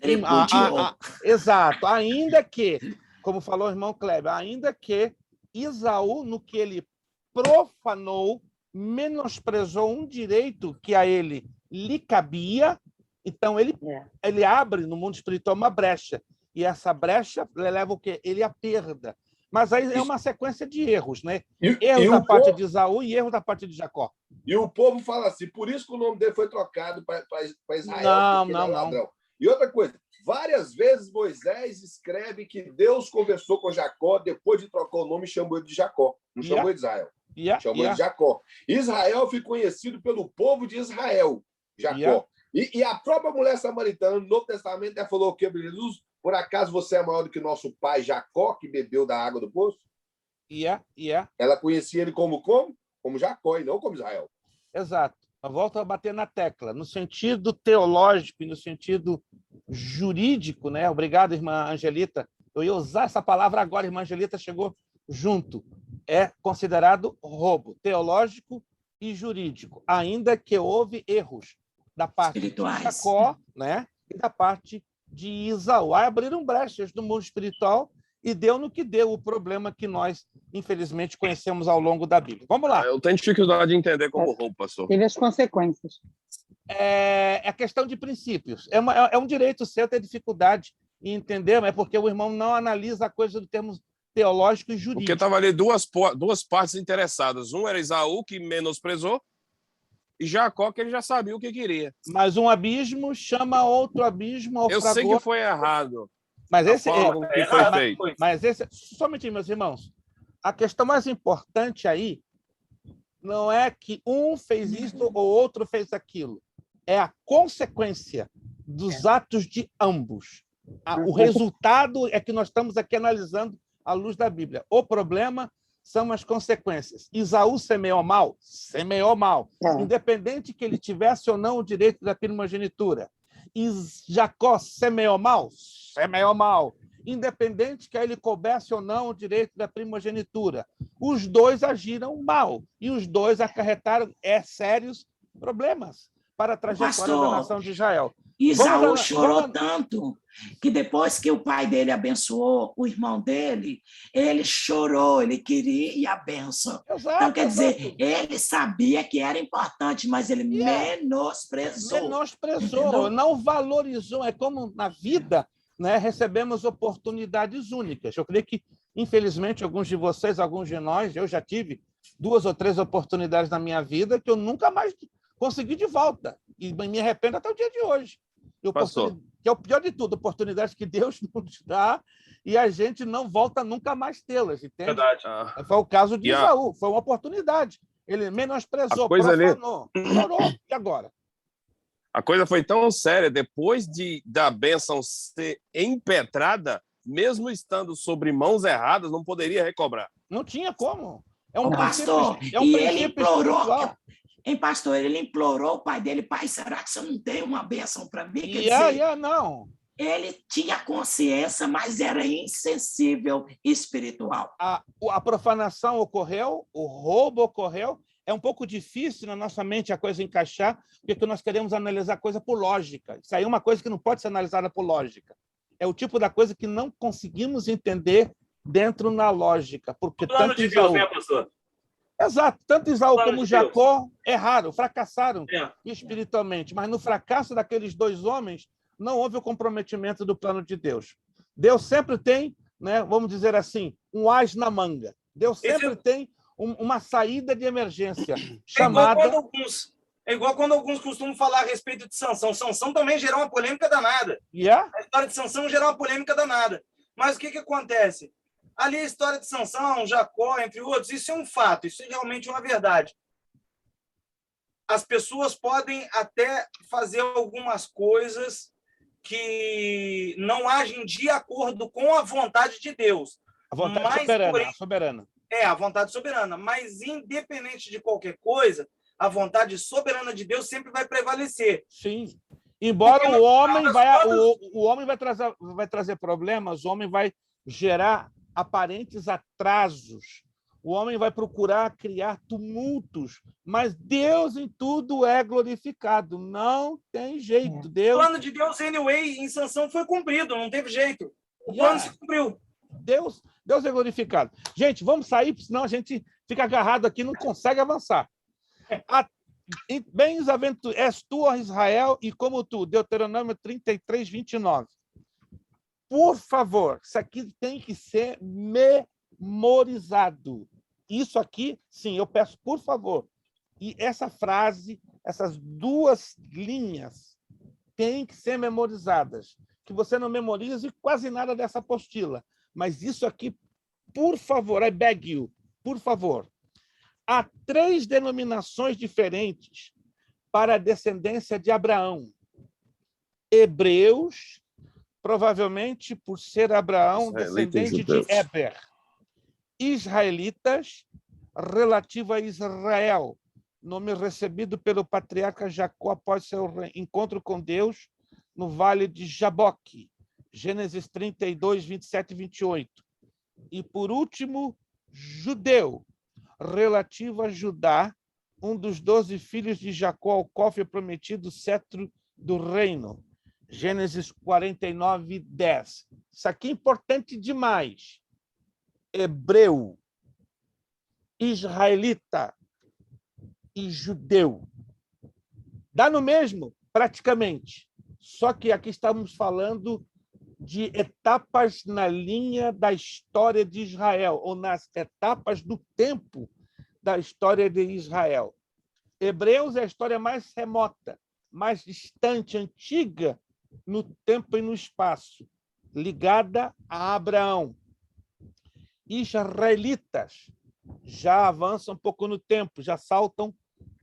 Exato. Ainda que, como falou o irmão Kleber, ainda que Esaú, no que ele profanou, menosprezou um direito que a ele lhe cabia, então ele abre no mundo espiritual uma brecha. E essa brecha leva o quê? Ele à perda. Mas aí é uma sequência de erros, né? Erros da parte de Esaú e erros da parte de Jacó. E o povo fala assim, por isso que o nome dele foi trocado para Israel. Não. E outra coisa, várias vezes Moisés escreve que Deus conversou com Jacó depois de trocar o nome e chamou ele de Jacó. Não chamou ele de Israel. Chamou ele de Jacó. Israel foi conhecido pelo povo de Israel, Jacó. E a própria mulher samaritana, no Novo Testamento, ela falou o quê, Jesus? Por acaso você é maior do que nosso pai Jacó, que bebeu da água do poço? Ela conhecia ele como Jacó e não como Israel. Exato. Eu volto a bater na tecla. No sentido teológico e no sentido jurídico, né? Obrigado, irmã Angelita. Eu ia usar essa palavra agora, irmã Angelita chegou junto. É considerado roubo teológico e jurídico, ainda que houve erros da parte de Jacó, né? E da parte de Esaú. Aí abriram brechas no mundo espiritual e deu no que deu o problema que nós, infelizmente, conhecemos ao longo da Bíblia. Vamos lá. Eu tenho dificuldade de entender como roubo, pastor. Teve as consequências. É questão de princípios. É um direito seu ter dificuldade em entender, mas é porque o irmão não analisa a coisa do termo teológico e jurídico. Porque estava ali duas partes interessadas. Um era Esaú, que menosprezou, e Jacó, que ele já sabia o que queria. Mas um abismo chama outro abismo ao fragor. Eu sei que foi errado. Mas esse que foi feito. Somente, meus irmãos, a questão mais importante aí não é que um fez isso ou outro fez aquilo. É a consequência dos atos de ambos. O resultado é que nós estamos aqui analisando à luz da Bíblia. O problema são as consequências. Esaú semeou mal? Semeou mal. Independente que ele tivesse ou não o direito da primogenitura. E Jacó semeou mal? Semeou mal. Independente que ele coubesse ou não o direito da primogenitura. Os dois agiram mal. E os dois acarretaram sérios problemas para a trajetória da nação de Israel. Esaú chorou tanto que depois que o pai dele abençoou o irmão dele, ele chorou, ele queria a bênção. Então, quer dizer, ele sabia que era importante, mas ele menosprezou. Menosprezou, não valorizou. É como na vida, né, recebemos oportunidades únicas. Eu creio que, infelizmente, alguns de vocês, alguns de nós, eu já tive 2 ou 3 oportunidades na minha vida que eu nunca mais consegui de volta. E me arrependo até o dia de hoje. Que é o pior de tudo, oportunidades que Deus nos dá e a gente não volta nunca mais tê-las, entende? Verdade. Foi o caso de Esaú, foi uma oportunidade. Ele menosprezou, profanou, chorou. E agora? A coisa foi tão séria, depois da bênção ser impetrada, mesmo estando sobre mãos erradas, não poderia recobrar. Não tinha como. Pastor, e ele implorou... pastor, ele implorou o pai dele, pai, será que você não tem uma bênção para mim? Quer dizer, não. Ele tinha consciência, mas era insensível espiritual. A profanação ocorreu, o roubo ocorreu. É um pouco difícil na nossa mente a coisa encaixar, porque nós queremos analisar a coisa por lógica. Isso aí é uma coisa que não pode ser analisada por lógica. É o tipo da coisa que não conseguimos entender dentro na lógica. Porque plano de Deus, né, pastor? Exato. Tanto Esaú como Jacó erraram, fracassaram espiritualmente. Mas no fracasso daqueles 2 homens, não houve o comprometimento do plano de Deus. Deus sempre tem, né, vamos dizer assim, um as na manga. Deus sempre tem uma saída de emergência chamada... É igual quando alguns costumam falar a respeito de Sansão. Sansão também gerou uma polêmica danada. A história de Sansão gerou uma polêmica danada. Mas o que acontece? Ali a história de Sansão, Jacó, entre outros, isso é um fato, isso é realmente uma verdade. as pessoas podem até fazer algumas coisas que não agem de acordo com a vontade de Deus. A vontade Mas, soberana, porém, a soberana. É, a vontade soberana. Mas, independente de qualquer coisa, a vontade soberana de Deus sempre vai prevalecer. Sim. Embora Porque, o homem no final vai, das contas, o homem vai trazer problemas, o homem vai gerar aparentes atrasos, o homem vai procurar criar tumultos, mas Deus em tudo é glorificado. Não tem jeito. o Deus, plano de Deus, anyway, em Sansão foi cumprido, não teve jeito. O plano se cumpriu. Deus é glorificado. Gente, vamos sair, senão a gente fica agarrado aqui e não consegue avançar. Bem-aventurado és tu, ó Israel, e como tu, Deuteronômio 33, 29. Por favor, isso aqui tem que ser memorizado. Isso aqui, sim, eu peço, por favor. E essa frase, essas 2 linhas, têm que ser memorizadas. Que você não memorize quase nada dessa apostila. Mas isso aqui, por favor, I beg you, por favor. Há 3 denominações diferentes para a descendência de Abraão. Hebreus, provavelmente por ser Abraão descendente de Éber. Israelitas, relativo a Israel, nome recebido pelo patriarca Jacó após seu encontro com Deus no vale de Jaboque. Gênesis 32, 27 e 28. E, por último, judeu, relativo a Judá, um dos 12 filhos de Jacó, ao qual foi prometido o cetro do reino. Gênesis 49, 10. Isso aqui é importante demais. Hebreu, israelita e judeu. Dá no mesmo, praticamente. Só que aqui estamos falando de etapas na linha da história de Israel, ou nas etapas do tempo da história de Israel. Hebreus é a história mais remota, mais distante, antiga no tempo e no espaço, ligada a Abraão. Israelitas já avançam um pouco no tempo, já saltam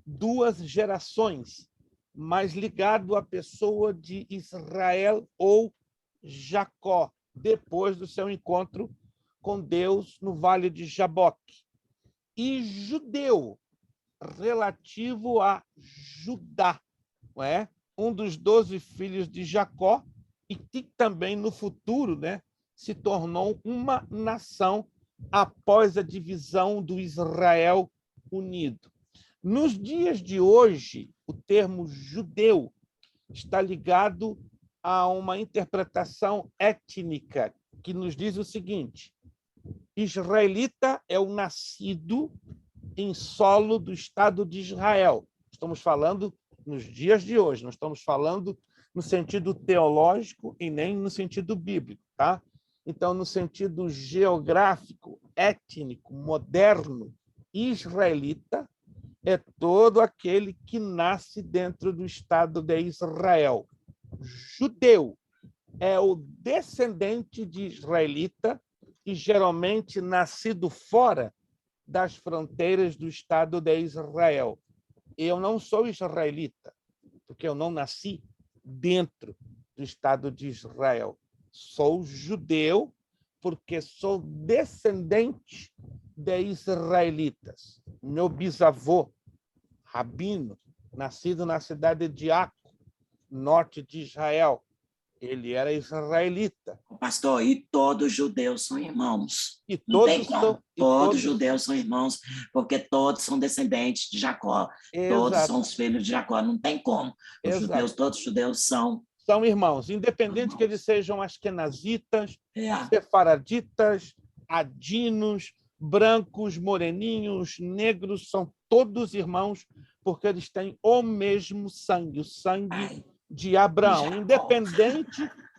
2 gerações, mas ligado à pessoa de Israel ou Jacó, depois do seu encontro com Deus no Vale de Jaboque. E judeu, relativo a Judá, não é? Um dos 12 filhos de Jacó, e que também no futuro, né, se tornou uma nação após a divisão do Israel unido. Nos dias de hoje, o termo judeu está ligado a uma interpretação étnica que nos diz o seguinte: israelita é o nascido em solo do Estado de Israel. Estamos falando nos dias de hoje, não estamos falando no sentido teológico e nem no sentido bíblico, tá? Então, no sentido geográfico, étnico, moderno, israelita é todo aquele que nasce dentro do Estado de Israel. Judeu é o descendente de israelita e geralmente nascido fora das fronteiras do Estado de Israel. Eu não sou israelita, porque eu não nasci dentro do Estado de Israel. Sou judeu porque sou descendente de israelitas. Meu bisavô, rabino, nascido na cidade de Aco, norte de Israel, ele era israelita. Pastor, e todos os judeus são irmãos. E não todos tem como. são, Todos os judeus são irmãos, porque todos são descendentes de Jacó. Todos Exato. são os filhos de Jacó. Não tem como. Os Exato. judeus, todos os judeus são irmãos, independente que eles sejam askenazitas, É. sefaraditas, adinos, brancos, moreninhos, negros, são todos irmãos, porque eles têm o mesmo sangue, o sangue de Abraão,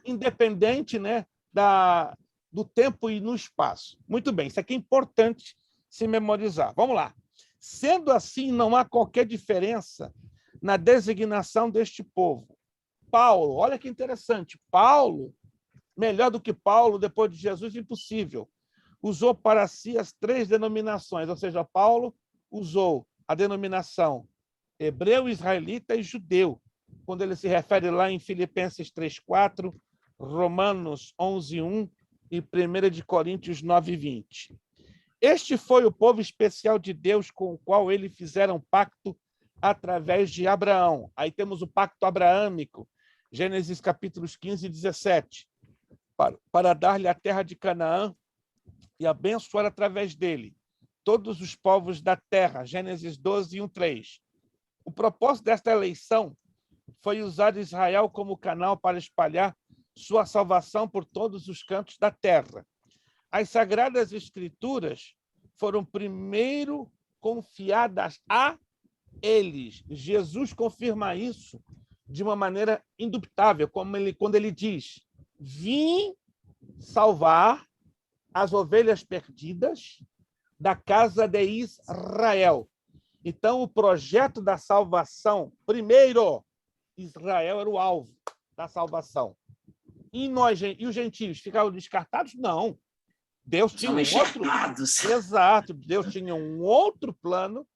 independente, né, do tempo e no espaço. Muito bem, isso aqui é importante se memorizar. Vamos lá. Sendo assim, não há qualquer diferença na designação deste povo. Paulo, olha que interessante, Paulo, melhor do que Paulo, depois de Jesus, impossível, usou para si as 3 denominações, ou seja, Paulo usou a denominação Hebreu, israelita e judeu, quando ele se refere lá em Filipenses 3:4, Romanos 11:1 e 1 de Coríntios 9:20. Este foi o povo especial de Deus com o qual ele fizeram pacto através de Abraão. Aí temos o pacto abraâmico, Gênesis capítulos 15 e 17, para dar-lhe a terra de Canaã e abençoar através dele todos os povos da terra, Gênesis 12, 1-3. O propósito desta eleição foi usar Israel como canal para espalhar sua salvação por todos os cantos da terra. As Sagradas Escrituras foram primeiro confiadas a eles. Jesus confirma isso de uma maneira indubitável, quando ele diz: vim salvar as ovelhas perdidas da casa de Israel. Então, o projeto da salvação, primeiro, Israel era o alvo da salvação. E os gentios ficaram descartados? Não. Deus tinha Exato. Deus tinha um outro plano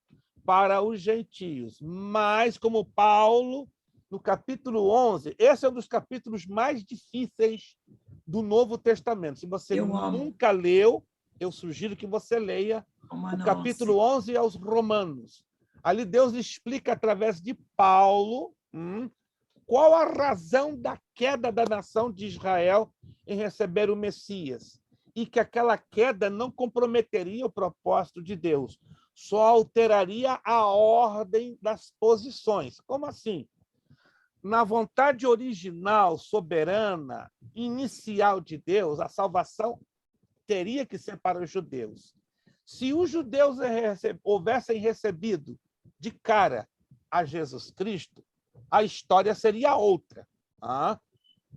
para os gentios. Mas, como Paulo, no capítulo 11, esse é um dos capítulos mais difíceis do Novo Testamento. Se você nunca leu, eu sugiro que você leia o capítulo 11 aos Romanos. Ali Deus explica, através de Paulo, qual a razão da queda da nação de Israel em receber o Messias. E que aquela queda não comprometeria o propósito de Deus, só alteraria a ordem das posições. Como assim? Na vontade original, soberana, inicial de Deus, a salvação teria que ser para os judeus. Se os judeus houvessem recebido de cara a Jesus Cristo, a história seria outra.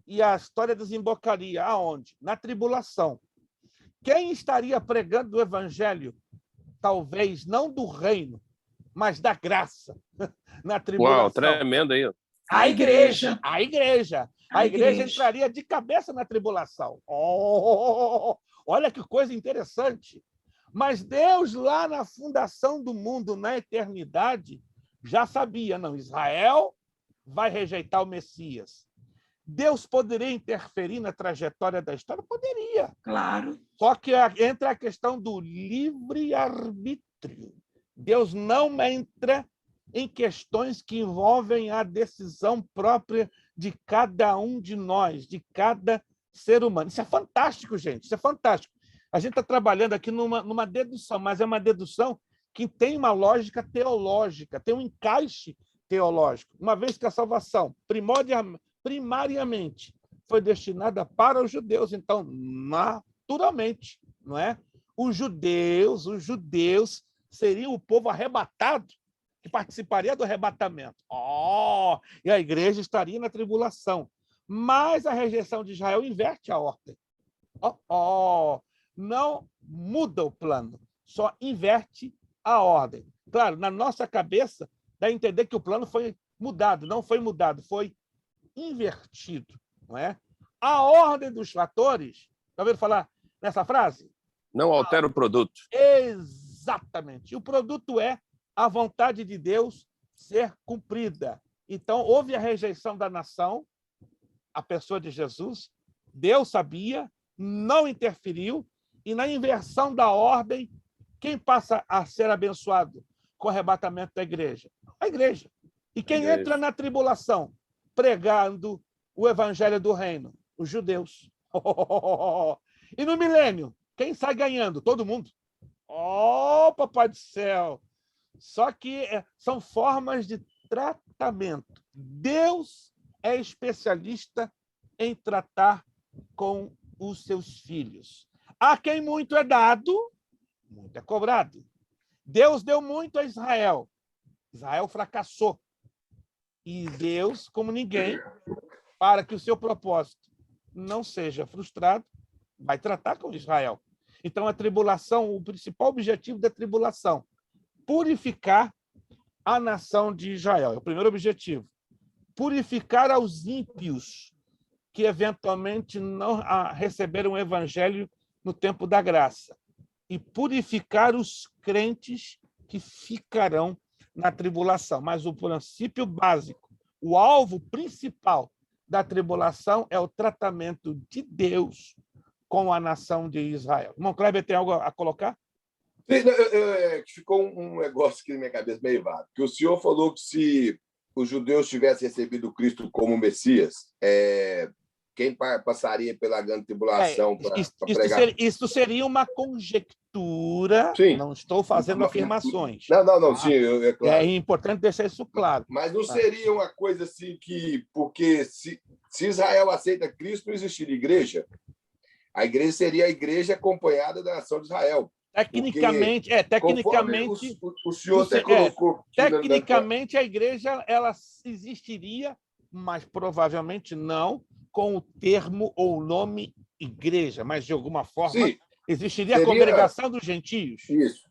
E a história desembocaria aonde? Na tribulação. Quem estaria pregando o evangelho, talvez não do reino, mas da graça, na tribulação? Uau, tremendo aí. A igreja entraria de cabeça na tribulação. Olha que coisa interessante. Mas Deus, lá na fundação do mundo, na eternidade, já sabia, não, Israel vai rejeitar o Messias. Deus poderia interferir na trajetória da história? Poderia. Claro. Só que entra a questão do livre-arbítrio. Deus não entra em questões que envolvem a decisão própria de cada um de nós, de cada ser humano. Isso é fantástico, gente. Isso é fantástico. A gente está trabalhando aqui numa dedução, mas é uma dedução que tem uma lógica teológica, tem um encaixe teológico. Uma vez que a salvação, primariamente, foi destinada para os judeus, então, naturalmente, não é? Os judeus seriam o povo arrebatado, que participaria do arrebatamento. E a igreja estaria na tribulação. Mas a rejeição de Israel inverte a ordem. Não muda o plano, só inverte a ordem. Claro, na nossa cabeça, dá a entender que o plano foi mudado. Não foi mudado, foi invertido. Não é? A ordem dos fatores, está ouvindo falar nessa frase? Não altera o produto. Exatamente. O produto é a vontade de Deus ser cumprida. Então, houve a rejeição da nação, a pessoa de Jesus, Deus sabia, não interferiu, e na inversão da ordem, quem passa a ser abençoado com o arrebatamento da igreja? A igreja. E quem entra na tribulação, pregando o evangelho do reino? Os judeus. E no milênio, quem sai ganhando? Todo mundo. Papai do céu! Só que são formas de tratamento. Deus é especialista em tratar com os seus filhos. A quem muito é dado, muito é cobrado. Deus deu muito a Israel. Israel fracassou. E Deus, como ninguém, para que o seu propósito não seja frustrado, vai tratar com Israel. Então, a tribulação, o principal objetivo da tribulação, purificar a nação de Israel. É o primeiro objetivo. Purificar aos ímpios que, eventualmente, não receberam o evangelho no tempo da graça. E purificar os crentes que ficarão na tribulação, mas o princípio básico, o alvo principal da tribulação é o tratamento de Deus com a nação de Israel. Irmão Kleber, tem algo a colocar? Sim, ficou um negócio aqui na minha cabeça meio vago, que o senhor falou que se os judeus tivessem recebido Cristo como Messias, quem passaria pela grande tribulação para pregar? Isso seria uma conjectura, sim. Não estou fazendo afirmações. Não, sim, é claro. É importante deixar isso claro. Mas não seria uma coisa assim que... Porque se Israel aceita Cristo, não existiria igreja. A igreja seria a igreja acompanhada da nação de Israel. Tecnicamente, o senhor até colocou... Tecnicamente, a igreja ela existiria, mas provavelmente não com o termo ou nome igreja, mas de alguma forma sim, existiria a congregação dos gentios. Isso,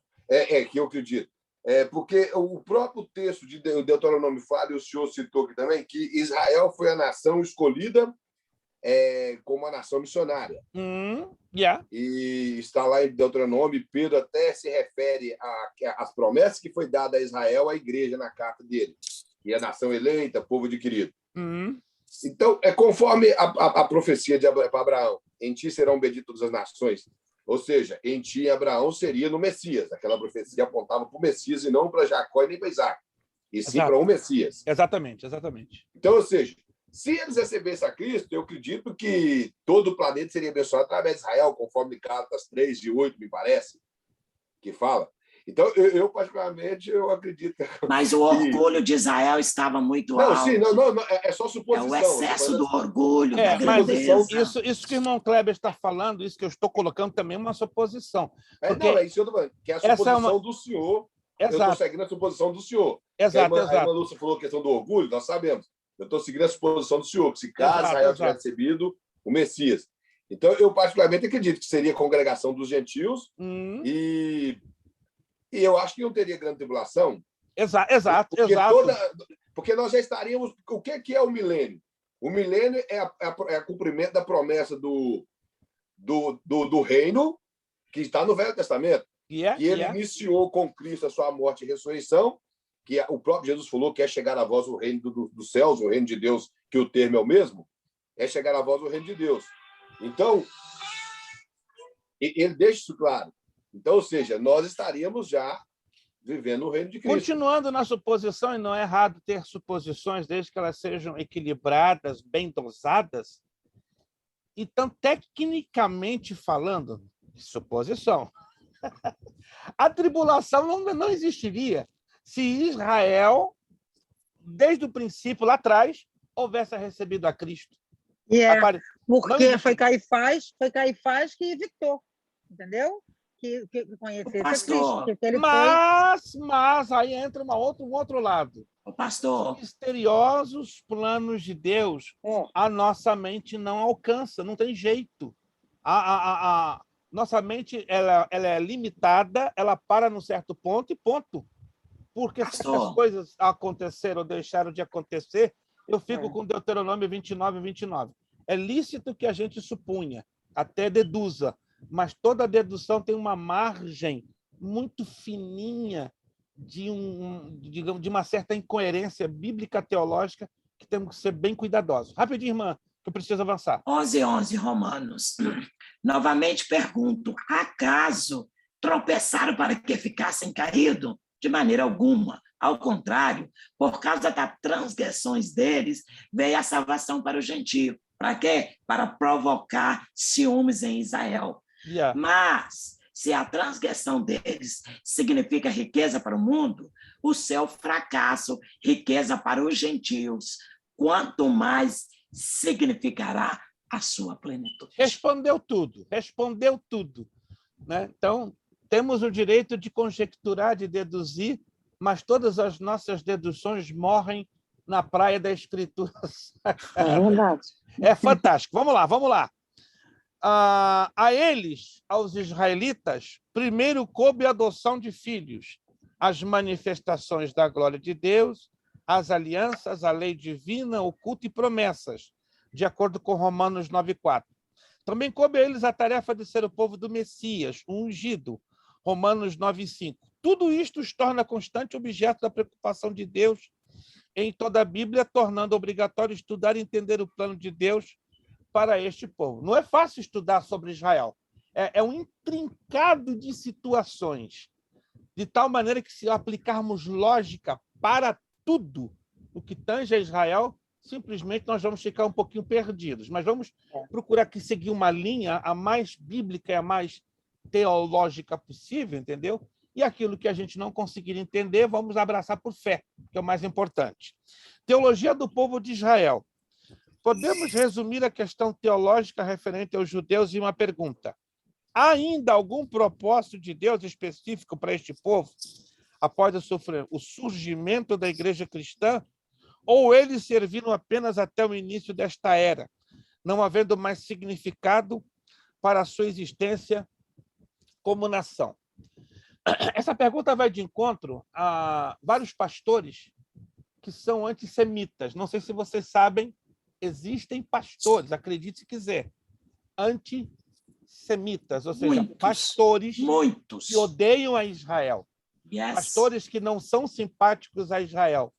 que eu acredito. Porque o próprio texto de Deuteronômio fala, e o senhor citou aqui também, que Israel foi a nação escolhida como a nação missionária. E está lá em Deuteronômio, Pedro até se refere às promessas que foi dada a Israel, à igreja, na carta dele, que é a nação eleita, povo adquirido. Então, conforme a profecia de Abraão, em ti serão benditas as nações, ou seja, em ti Abraão seria no Messias. Aquela profecia apontava para o Messias e não para Jacó e nem para Isaac, e sim para o Messias. Exatamente. Então, ou seja, se eles recebessem a Cristo, eu acredito que todo o planeta seria abençoado através de Israel, conforme Gálatas 3:8, me parece, que fala. Então, eu particularmente, eu acredito... Mas o orgulho de Israel estava muito alto. Sim, não, é só suposição. É o excesso do orgulho, da grandeza. Mas isso que o irmão Kleber está falando, isso que eu estou colocando também é uma suposição. Não, é isso que eu estou falando, que é a suposição do senhor. Exato. Eu estou seguindo a suposição do senhor. Exato. A irmã Lúcia falou a questão do orgulho, nós sabemos. Eu estou seguindo a suposição do senhor, que se caso Israel tiver recebido o Messias. Então, eu particularmente acredito que seria a congregação dos gentios e eu acho que não teria grande tribulação. Exato. Porque nós já estaríamos... O que é o milênio? O milênio é o cumprimento da promessa do reino que está no Velho Testamento. Que ele iniciou com Cristo a sua morte e ressurreição, que o próprio Jesus falou que é chegar a vós o reino dos céus, o reino de Deus, que o termo é o mesmo, é chegar a vós o reino de Deus. Então, ele deixa isso claro. Então, ou seja, nós estaríamos já vivendo o reino de Cristo. Continuando na suposição, e não é errado ter suposições, desde que elas sejam equilibradas, bem dosadas. Então, tecnicamente falando, suposição, a tribulação não existiria se Israel, desde o princípio, lá atrás, houvesse recebido a Cristo. Porque foi Caifás que evitou, entendeu? Que conhecesse a Cristo. Mas aí entra um outro lado. Pastor. Os misteriosos planos de Deus, a nossa mente não alcança, não tem jeito. A nossa mente ela é limitada, ela para num certo ponto e ponto. Porque se as coisas aconteceram ou deixaram de acontecer, eu fico com Deuteronômio 29:29. É lícito que a gente supunha, até deduza, mas toda dedução tem uma margem muito fininha de uma certa incoerência bíblica teológica que temos que ser bem cuidadosos. Rapidinho, irmã, que eu preciso avançar. 11:11, Romanos. Novamente pergunto, acaso tropeçaram para que ficassem caídos? De maneira alguma. Ao contrário, por causa das transgressões deles, veio a salvação para o gentio. Para quê? Para provocar ciúmes em Israel. Mas, se a transgressão deles significa riqueza para o mundo, o seu fracasso, riqueza para os gentios, quanto mais significará a sua plenitude. Respondeu tudo. Né? Então, temos o direito de conjecturar, de deduzir, mas todas as nossas deduções morrem na praia da Escritura. É verdade. É fantástico. Vamos lá. A eles, aos israelitas, primeiro coube a adoção de filhos, as manifestações da glória de Deus, as alianças, a lei divina, o culto e promessas, de acordo com Romanos 9:4. Também coube a eles a tarefa de ser o povo do Messias, o ungido, Romanos 9:5. Tudo isto os torna constante objeto da preocupação de Deus em toda a Bíblia, tornando obrigatório estudar e entender o plano de Deus para este povo. Não é fácil estudar sobre Israel. É um intrincado de situações, de tal maneira que, se aplicarmos lógica para tudo o que tange a Israel, simplesmente nós vamos ficar um pouquinho perdidos. Mas vamos procurar aqui seguir uma linha a mais bíblica e a mais teológica possível, entendeu? E aquilo que a gente não conseguir entender, vamos abraçar por fé, que é o mais importante. Teologia do povo de Israel. Podemos resumir a questão teológica referente aos judeus em uma pergunta. Há ainda algum propósito de Deus específico para este povo após o surgimento da igreja cristã? Ou eles serviram apenas até o início desta era, não havendo mais significado para a sua existência como nação? Essa pergunta vai de encontro a vários pastores que são antissemitas. Não sei se vocês sabem, existem pastores, acredite se quiser, antissemitas, ou seja, pastores que odeiam a Israel, pastores que não são simpáticos a Israel,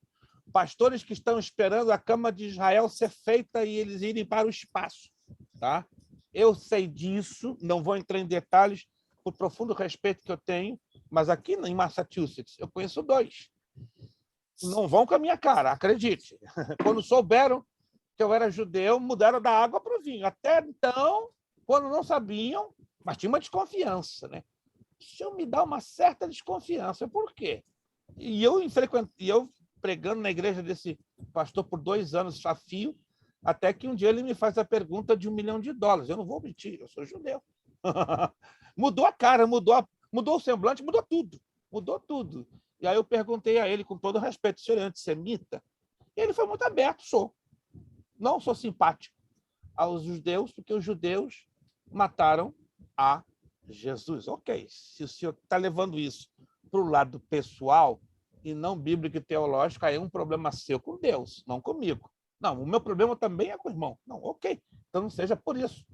pastores que estão esperando a cama de Israel ser feita e eles irem para o espaço. Tá? Eu sei disso, não vou entrar em detalhes, por profundo respeito que eu tenho, mas aqui em Massachusetts eu conheço 2. Não vão com a minha cara, acredite. Quando souberam que eu era judeu, mudaram da água para o vinho. Até então, quando não sabiam, mas tinha uma desconfiança, né? Isso me dá uma certa desconfiança. Por quê? E eu pregando na igreja desse pastor por 2 anos a fio, até que um dia ele me faz a pergunta de $1 milhão. Eu não vou mentir, eu sou judeu. Mudou a cara, mudou o semblante, mudou tudo. Mudou tudo. E aí eu perguntei a ele, com todo respeito, senhor é antissemita? E ele foi muito aberto, sou. Não sou simpático aos judeus, porque os judeus mataram a Jesus. Ok, se o senhor está levando isso para o lado pessoal e não bíblico e teológico, aí é um problema seu com Deus, não comigo. Não, o meu problema também é com o irmão. Não, ok, então não seja por isso.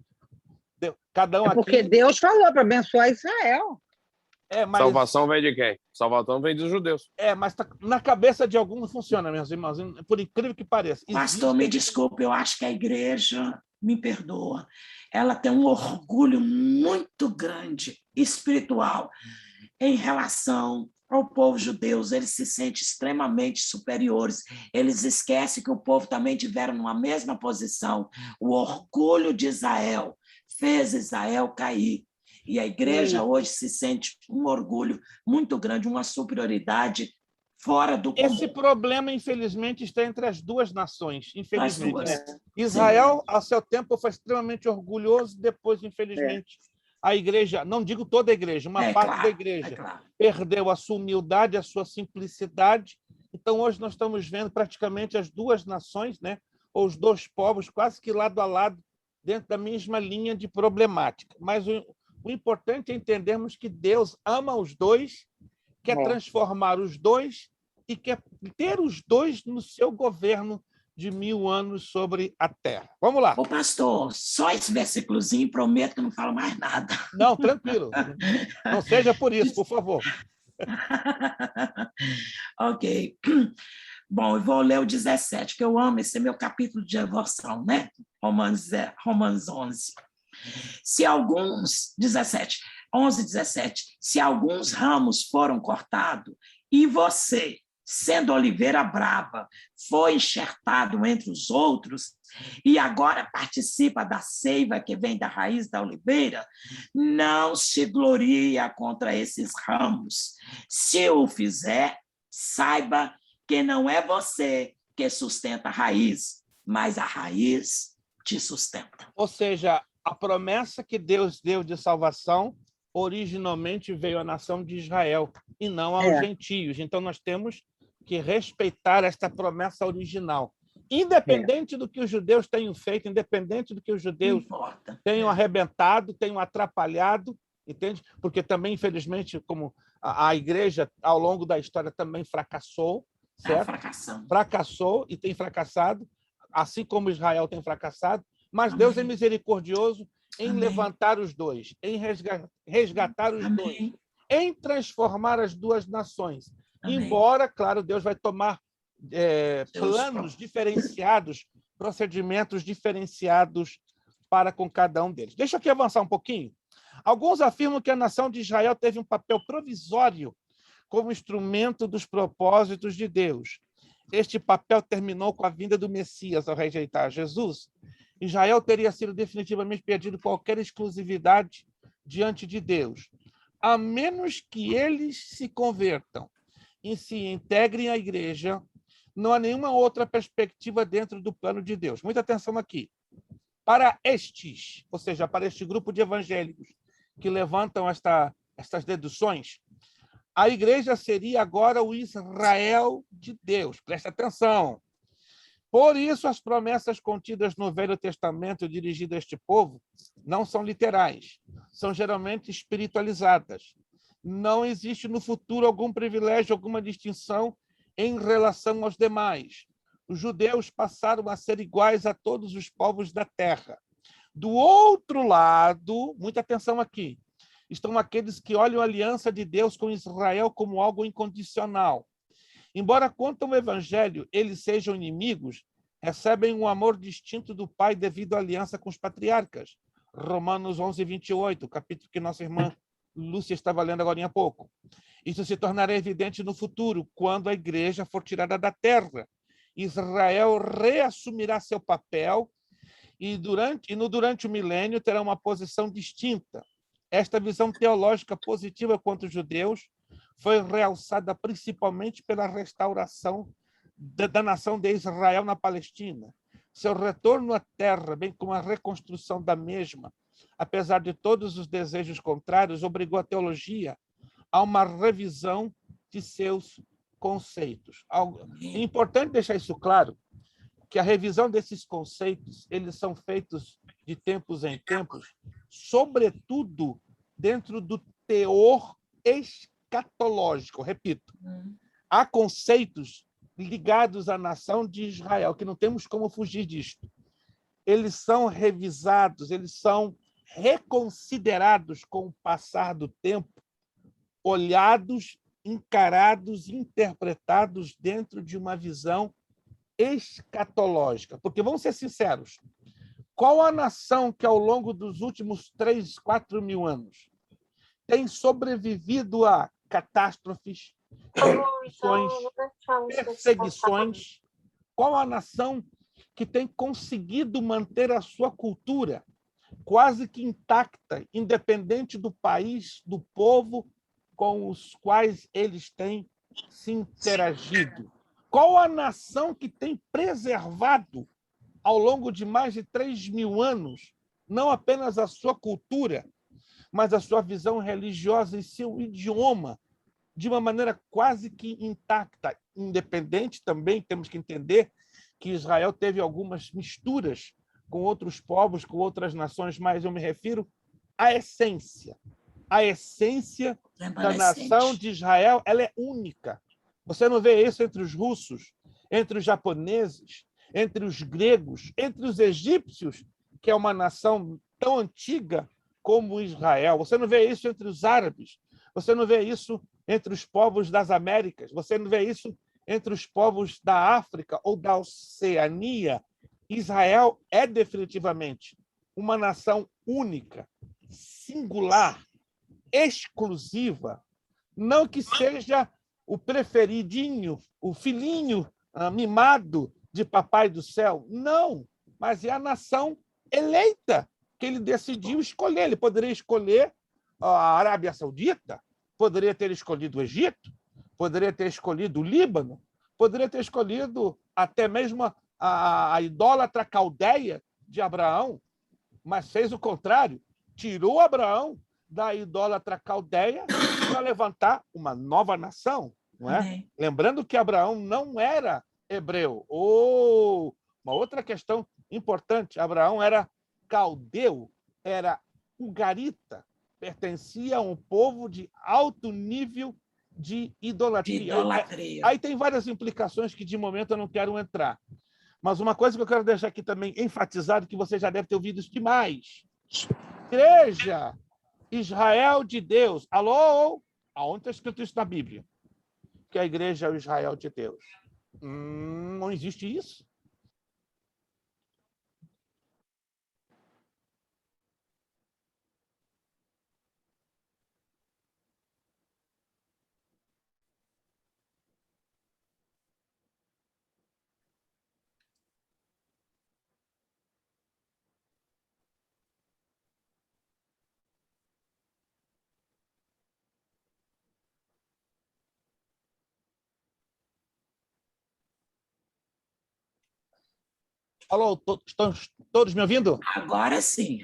Cada um porque aqui... Deus falou para abençoar Israel. Mas... Salvação vem de quem? Salvação vem dos judeus. Mas na cabeça de alguns não funciona, meus irmãos, por incrível que pareça. Pastor, me desculpe, eu acho que a igreja, me perdoa, ela tem um orgulho muito grande, espiritual, em relação ao povo judeu. Eles se sentem extremamente superiores. Eles esquecem que o povo também tiveram numa mesma posição. O orgulho de Israel fez Israel cair. E a igreja hoje se sente um orgulho muito grande, uma superioridade fora do comum. Esse problema, infelizmente, está entre as 2 nações. Infelizmente. As 2. Israel, ao seu tempo, foi extremamente orgulhoso. Depois, infelizmente, a igreja, não digo toda a igreja, uma parte da igreja, perdeu a sua humildade, a sua simplicidade. Então, hoje nós estamos vendo praticamente as 2 nações, né? Ou os 2 povos, quase que lado a lado, dentro da mesma linha de problemática. Mas o importante é entendermos que Deus ama os 2, quer transformar os 2 e quer ter os 2 no seu governo de 1000 anos sobre a terra. Vamos lá. Ô, pastor, só esse versículozinho, prometo que eu não falo mais nada. Não, tranquilo. Não seja por isso, por favor. Ok. Bom, eu vou ler o 17, que eu amo, esse é meu capítulo de devoção, né? Romanos 11. Se alguns, 11:17, se alguns ramos foram cortados e você, sendo oliveira brava, foi enxertado entre os outros e agora participa da seiva que vem da raiz da oliveira, não se gloria contra esses ramos. Se o fizer, saiba que não é você que sustenta a raiz, mas a raiz te sustenta. Ou seja, a promessa que Deus deu de salvação originalmente veio à nação de Israel e não aos gentios. Então, nós temos que respeitar esta promessa original. Independente do que os judeus tenham feito, independente do que os judeus tenham arrebentado, tenham atrapalhado, entende? Porque também, infelizmente, como a igreja, ao longo da história, também fracassou, certo? Fracassou e tem fracassado, assim como Israel tem fracassado, mas Deus é misericordioso em levantar os 2, em resgatar os 2, em transformar as duas nações. Amém. Embora, claro, Deus vai tomar Deus planos diferenciados, procedimentos diferenciados para com cada um deles. Deixa eu aqui avançar um pouquinho. Alguns afirmam que a nação de Israel teve um papel provisório como instrumento dos propósitos de Deus. Este papel terminou com a vinda do Messias ao rejeitar Jesus. Israel teria sido definitivamente perdido qualquer exclusividade diante de Deus, a menos que eles se convertam e se integrem à igreja. Não há nenhuma outra perspectiva dentro do plano de Deus. Muita atenção aqui. Para estes, ou seja, para este grupo de evangélicos que levantam estas deduções, a igreja seria agora o Israel de Deus. Preste atenção. Por isso, as promessas contidas no Velho Testamento dirigidas a este povo não são literais, são geralmente espiritualizadas. Não existe no futuro algum privilégio, alguma distinção em relação aos demais. Os judeus passaram a ser iguais a todos os povos da terra. Do outro lado, muita atenção aqui, estão aqueles que olham a aliança de Deus com Israel como algo incondicional. Embora quanto ao evangelho eles sejam inimigos, recebem um amor distinto do Pai devido à aliança com os patriarcas. Romanos 11, 28, capítulo que nossa irmã Lúcia estava lendo agora há pouco. Isso se tornará evidente no futuro, quando a igreja for tirada da terra. Israel reassumirá seu papel e durante o milênio terá uma posição distinta. Esta visão teológica positiva quanto aos judeus foi realçada principalmente pela restauração da nação de Israel na Palestina. Seu retorno à terra, bem como a reconstrução da mesma, apesar de todos os desejos contrários, obrigou a teologia a uma revisão de seus conceitos. É importante deixar isso claro, que a revisão desses conceitos, eles são feitos de tempos em tempos, sobretudo dentro do teor escatológico. Repito, há conceitos ligados à nação de Israel, que não temos como fugir disto. Eles são revisados, eles são reconsiderados com o passar do tempo, olhados, encarados, interpretados dentro de uma visão escatológica. Porque, vamos ser sinceros, qual a nação que, ao longo dos últimos 3, 4 mil anos, tem sobrevivido a catástrofes, perseguições? Qual a nação que tem conseguido manter a sua cultura quase que intacta, independente do país, do povo com os quais eles têm se interagido? Qual a nação que tem preservado, ao longo de mais de 3 mil anos, não apenas a sua cultura, mas a sua visão religiosa e seu idioma, de uma maneira quase que intacta, independente também, temos que entender que Israel teve algumas misturas com outros povos, com outras nações, mas eu me refiro à essência. A essência da nação de Israel, ela é única. Você não vê isso entre os russos, entre os japoneses, entre os gregos, entre os egípcios, que é uma nação tão antiga como Israel. Você não vê isso entre os árabes. Você não vê isso entre os povos das Américas. Você não vê isso entre os povos da África ou da Oceania. Israel é definitivamente uma nação única, singular, exclusiva. Não que seja o preferidinho, o filhinho mimado de Papai do Céu. Não, mas é a nação eleita que ele decidiu escolher. Ele poderia escolher a Arábia Saudita, poderia ter escolhido o Egito, poderia ter escolhido o Líbano, poderia ter escolhido até mesmo a idólatra Caldeia de Abraão, mas fez o contrário, tirou Abraão da idólatra Caldeia para levantar uma nova nação, não é? Amém. Lembrando que Abraão não era hebreu. Uma outra questão importante, Abraão era caldeu, era ugarita, pertencia a um povo de alto nível de idolatria. Aí tem várias implicações que, de momento, eu não quero entrar. Mas uma coisa que eu quero deixar aqui também enfatizado, que você já deve ter ouvido isso demais. Igreja Israel de Deus. Alô? Aonde está escrito isso na Bíblia? Que a igreja é o Israel de Deus. Não existe isso. Alô, estão todos me ouvindo? Agora sim.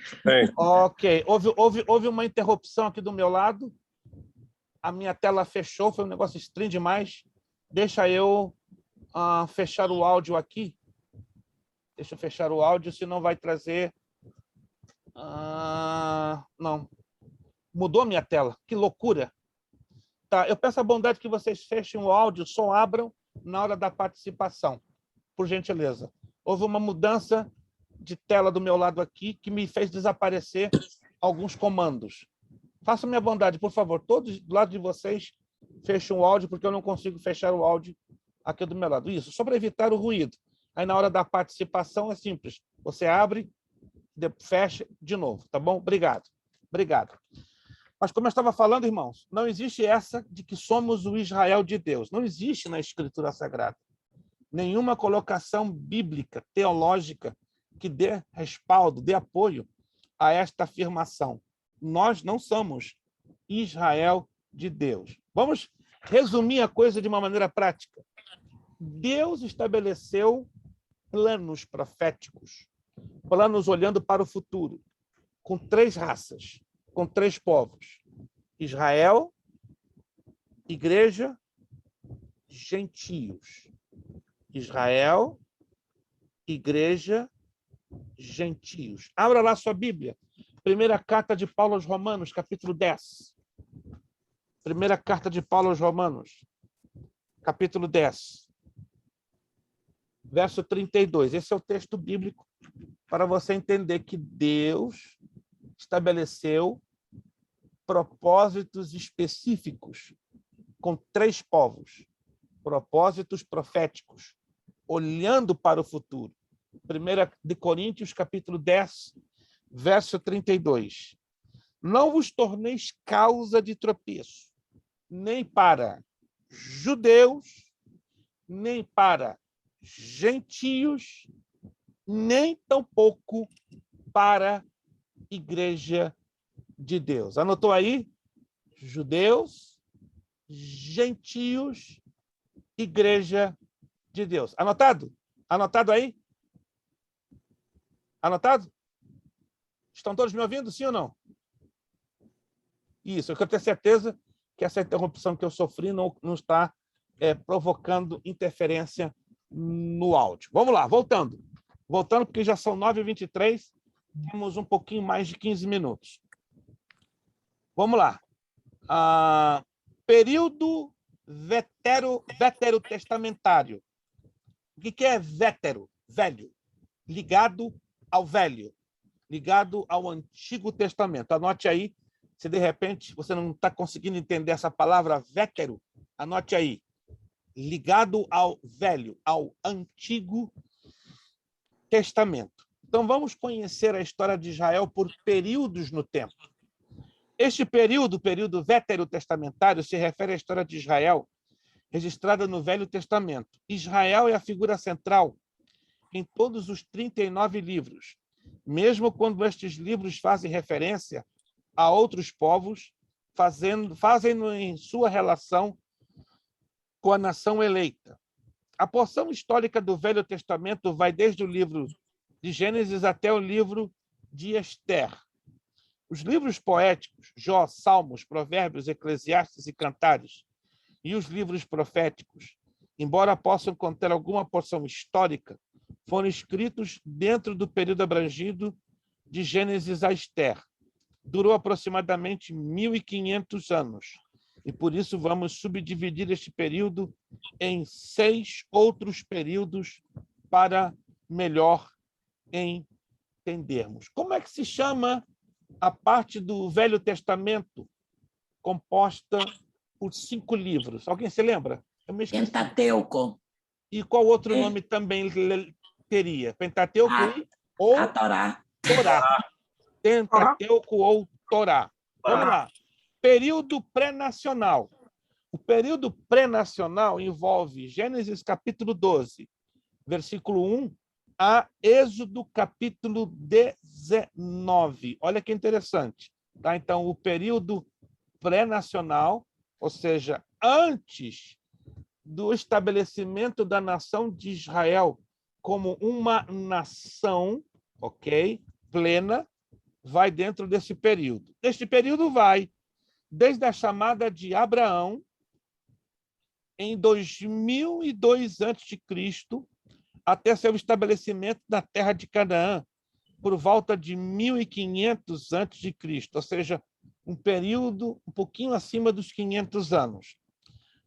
Ok. Houve uma interrupção aqui do meu lado. A minha tela fechou, foi um negócio estranho demais. Deixa eu fechar o áudio aqui. Deixa eu fechar o áudio, senão vai trazer... não. Mudou a minha tela. Que loucura. Tá, eu peço a bondade que vocês fechem o áudio, só abram na hora da participação, por gentileza. Houve uma mudança de tela do meu lado aqui que me fez desaparecer alguns comandos. Façam minha bondade, por favor. Todos do lado de vocês fechem o áudio, porque eu não consigo fechar o áudio aqui do meu lado. Isso, só para evitar o ruído. Aí, na hora da participação, é simples. Você abre, fecha de novo, tá bom? Obrigado. Obrigado. Mas, como eu estava falando, irmãos, não existe essa de que somos o Israel de Deus. Não existe na Escritura Sagrada nenhuma colocação bíblica, teológica, que dê respaldo, dê apoio a esta afirmação. Nós não somos Israel de Deus. Vamos resumir a coisa de uma maneira prática. Deus estabeleceu planos proféticos, planos olhando para o futuro, com 3 raças, com 3 povos: Israel, igreja, gentios. Israel, igreja, gentios. Abra lá sua Bíblia. Primeira carta de Paulo aos Romanos, capítulo 10. Primeira carta de Paulo aos Romanos, capítulo 10. Verso 32. Esse é o texto bíblico para você entender que Deus estabeleceu propósitos específicos com 3 povos. Propósitos proféticos, olhando para o futuro. 1 de Coríntios, capítulo 10, verso 32. Não vos torneis causa de tropeço, nem para judeus, nem para gentios, nem tampouco para igreja de Deus. Anotou aí? Judeus, gentios, igreja de Deus. Anotado? Anotado aí? Anotado? Estão todos me ouvindo, sim ou não? Isso, eu quero ter certeza que essa interrupção que eu sofri não está provocando interferência no áudio. Vamos lá, voltando. Voltando, porque já são 9h23, temos um pouquinho mais de 15 minutos. Vamos lá. Período veterotestamentário. O que é vétero? Velho. Ligado ao velho. Ligado ao Antigo Testamento. Anote aí, se de repente você não está conseguindo entender essa palavra vétero, anote aí. Ligado ao velho, ao Antigo Testamento. Então, vamos conhecer a história de Israel por períodos no tempo. Este período, o período veterotestamentário, se refere à história de Israel registrada no Velho Testamento. Israel é a figura central em todos os 39 livros, mesmo quando estes livros fazem referência a outros povos, fazem-no em sua relação com a nação eleita. A porção histórica do Velho Testamento vai desde o livro de Gênesis até o livro de Ester. Os livros poéticos, Jó, Salmos, Provérbios, Eclesiastes e Cantares, e os livros proféticos, embora possam conter alguma porção histórica, foram escritos dentro do período abrangido de Gênesis a Ester. Durou aproximadamente 1.500 anos, e por isso vamos subdividir este período em 6 outros períodos para melhor entendermos. Como é que se chama a parte do Velho Testamento composta os 5 livros? Alguém se lembra? Eu me esqueci. Pentateuco. E qual outro nome também teria? Pentateuco ou a Torá. Torá. Pentateuco ou Torá. Vamos lá. Período pré-nacional. O período pré-nacional envolve Gênesis capítulo 12, versículo 1, a Êxodo capítulo 19. Olha que interessante. Tá? Então, o período pré-nacional, ou seja, antes do estabelecimento da nação de Israel como uma nação, ok, plena, vai dentro desse período. Este período vai desde a chamada de Abraão, em 2002 a.C., até seu estabelecimento na terra de Canaã, por volta de 1500 a.C., ou seja, um período um pouquinho acima dos 500 anos.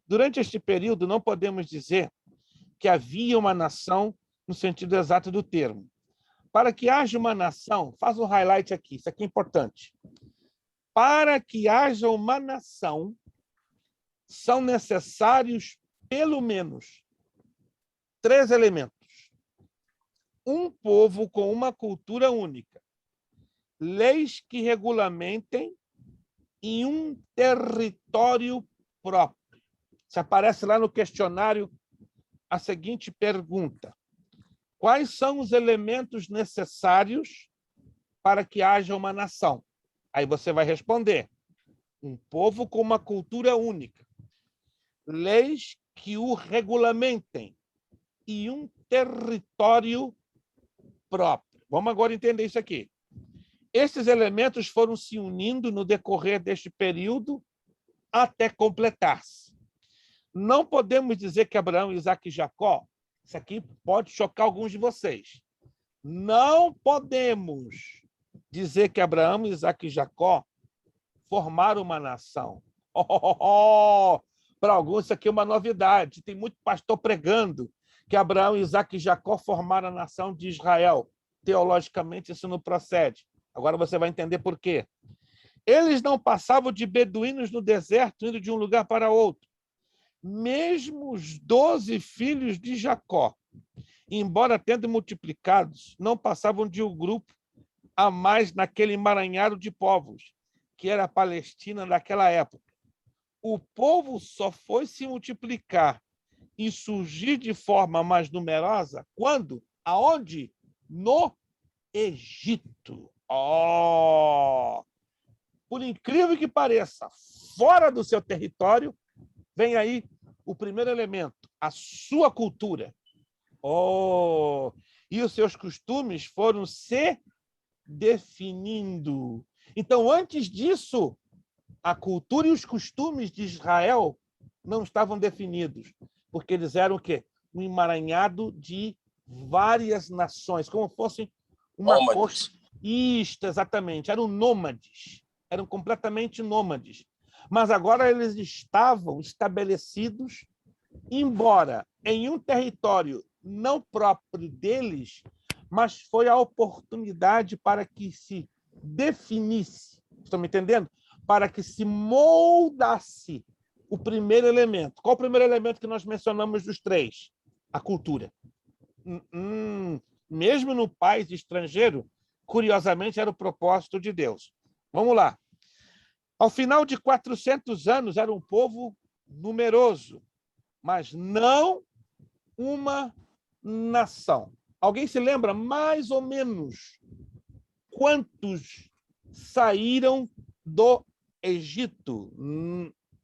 Durante este período, não podemos dizer que havia uma nação no sentido exato do termo. Para que haja uma nação, faz um highlight aqui, isso aqui é importante. Para que haja uma nação, são necessários, pelo menos, 3 elementos. Um povo com uma cultura única, leis que regulamentem em um território próprio. Se aparece lá no questionário a seguinte pergunta: quais são os elementos necessários para que haja uma nação? Aí você vai responder: um povo com uma cultura única, leis que o regulamentem e um território próprio. Vamos agora entender isso aqui. Esses elementos foram se unindo no decorrer deste período até completar-se. Não podemos dizer que Abraão, Isaque e Jacó, isso aqui pode chocar alguns de vocês. Não podemos dizer que Abraão, Isaque e Jacó formaram uma nação. Para alguns, isso aqui é uma novidade. Tem muito pastor pregando que Abraão, Isaque e Jacó formaram a nação de Israel. Teologicamente, isso não procede. Agora você vai entender por quê. Eles não passavam de beduínos no deserto, indo de um lugar para outro. Mesmo os 12 filhos de Jacó, embora tendo multiplicados, não passavam de um grupo a mais naquele emaranhado de povos, que era a Palestina naquela época. O povo só foi se multiplicar e surgir de forma mais numerosa quando? Aonde? No Egito. Por incrível que pareça, fora do seu território, vem aí o primeiro elemento, a sua cultura. E os seus costumes foram se definindo. Então, antes disso, a cultura e os costumes de Israel não estavam definidos, porque eles eram o quê? Um emaranhado de várias nações, como fossem uma coxa. Isto, exatamente, eram nômades, eram completamente nômades. Mas agora eles estavam estabelecidos, embora em um território não próprio deles, mas foi a oportunidade para que se definisse, estão me entendendo? Para que se moldasse o primeiro elemento. Qual o primeiro elemento que nós mencionamos dos 3? A cultura. Mesmo no país estrangeiro, curiosamente, era o propósito de Deus. Vamos lá. Ao final de 400 anos, era um povo numeroso, mas não uma nação. Alguém se lembra mais ou menos quantos saíram do Egito?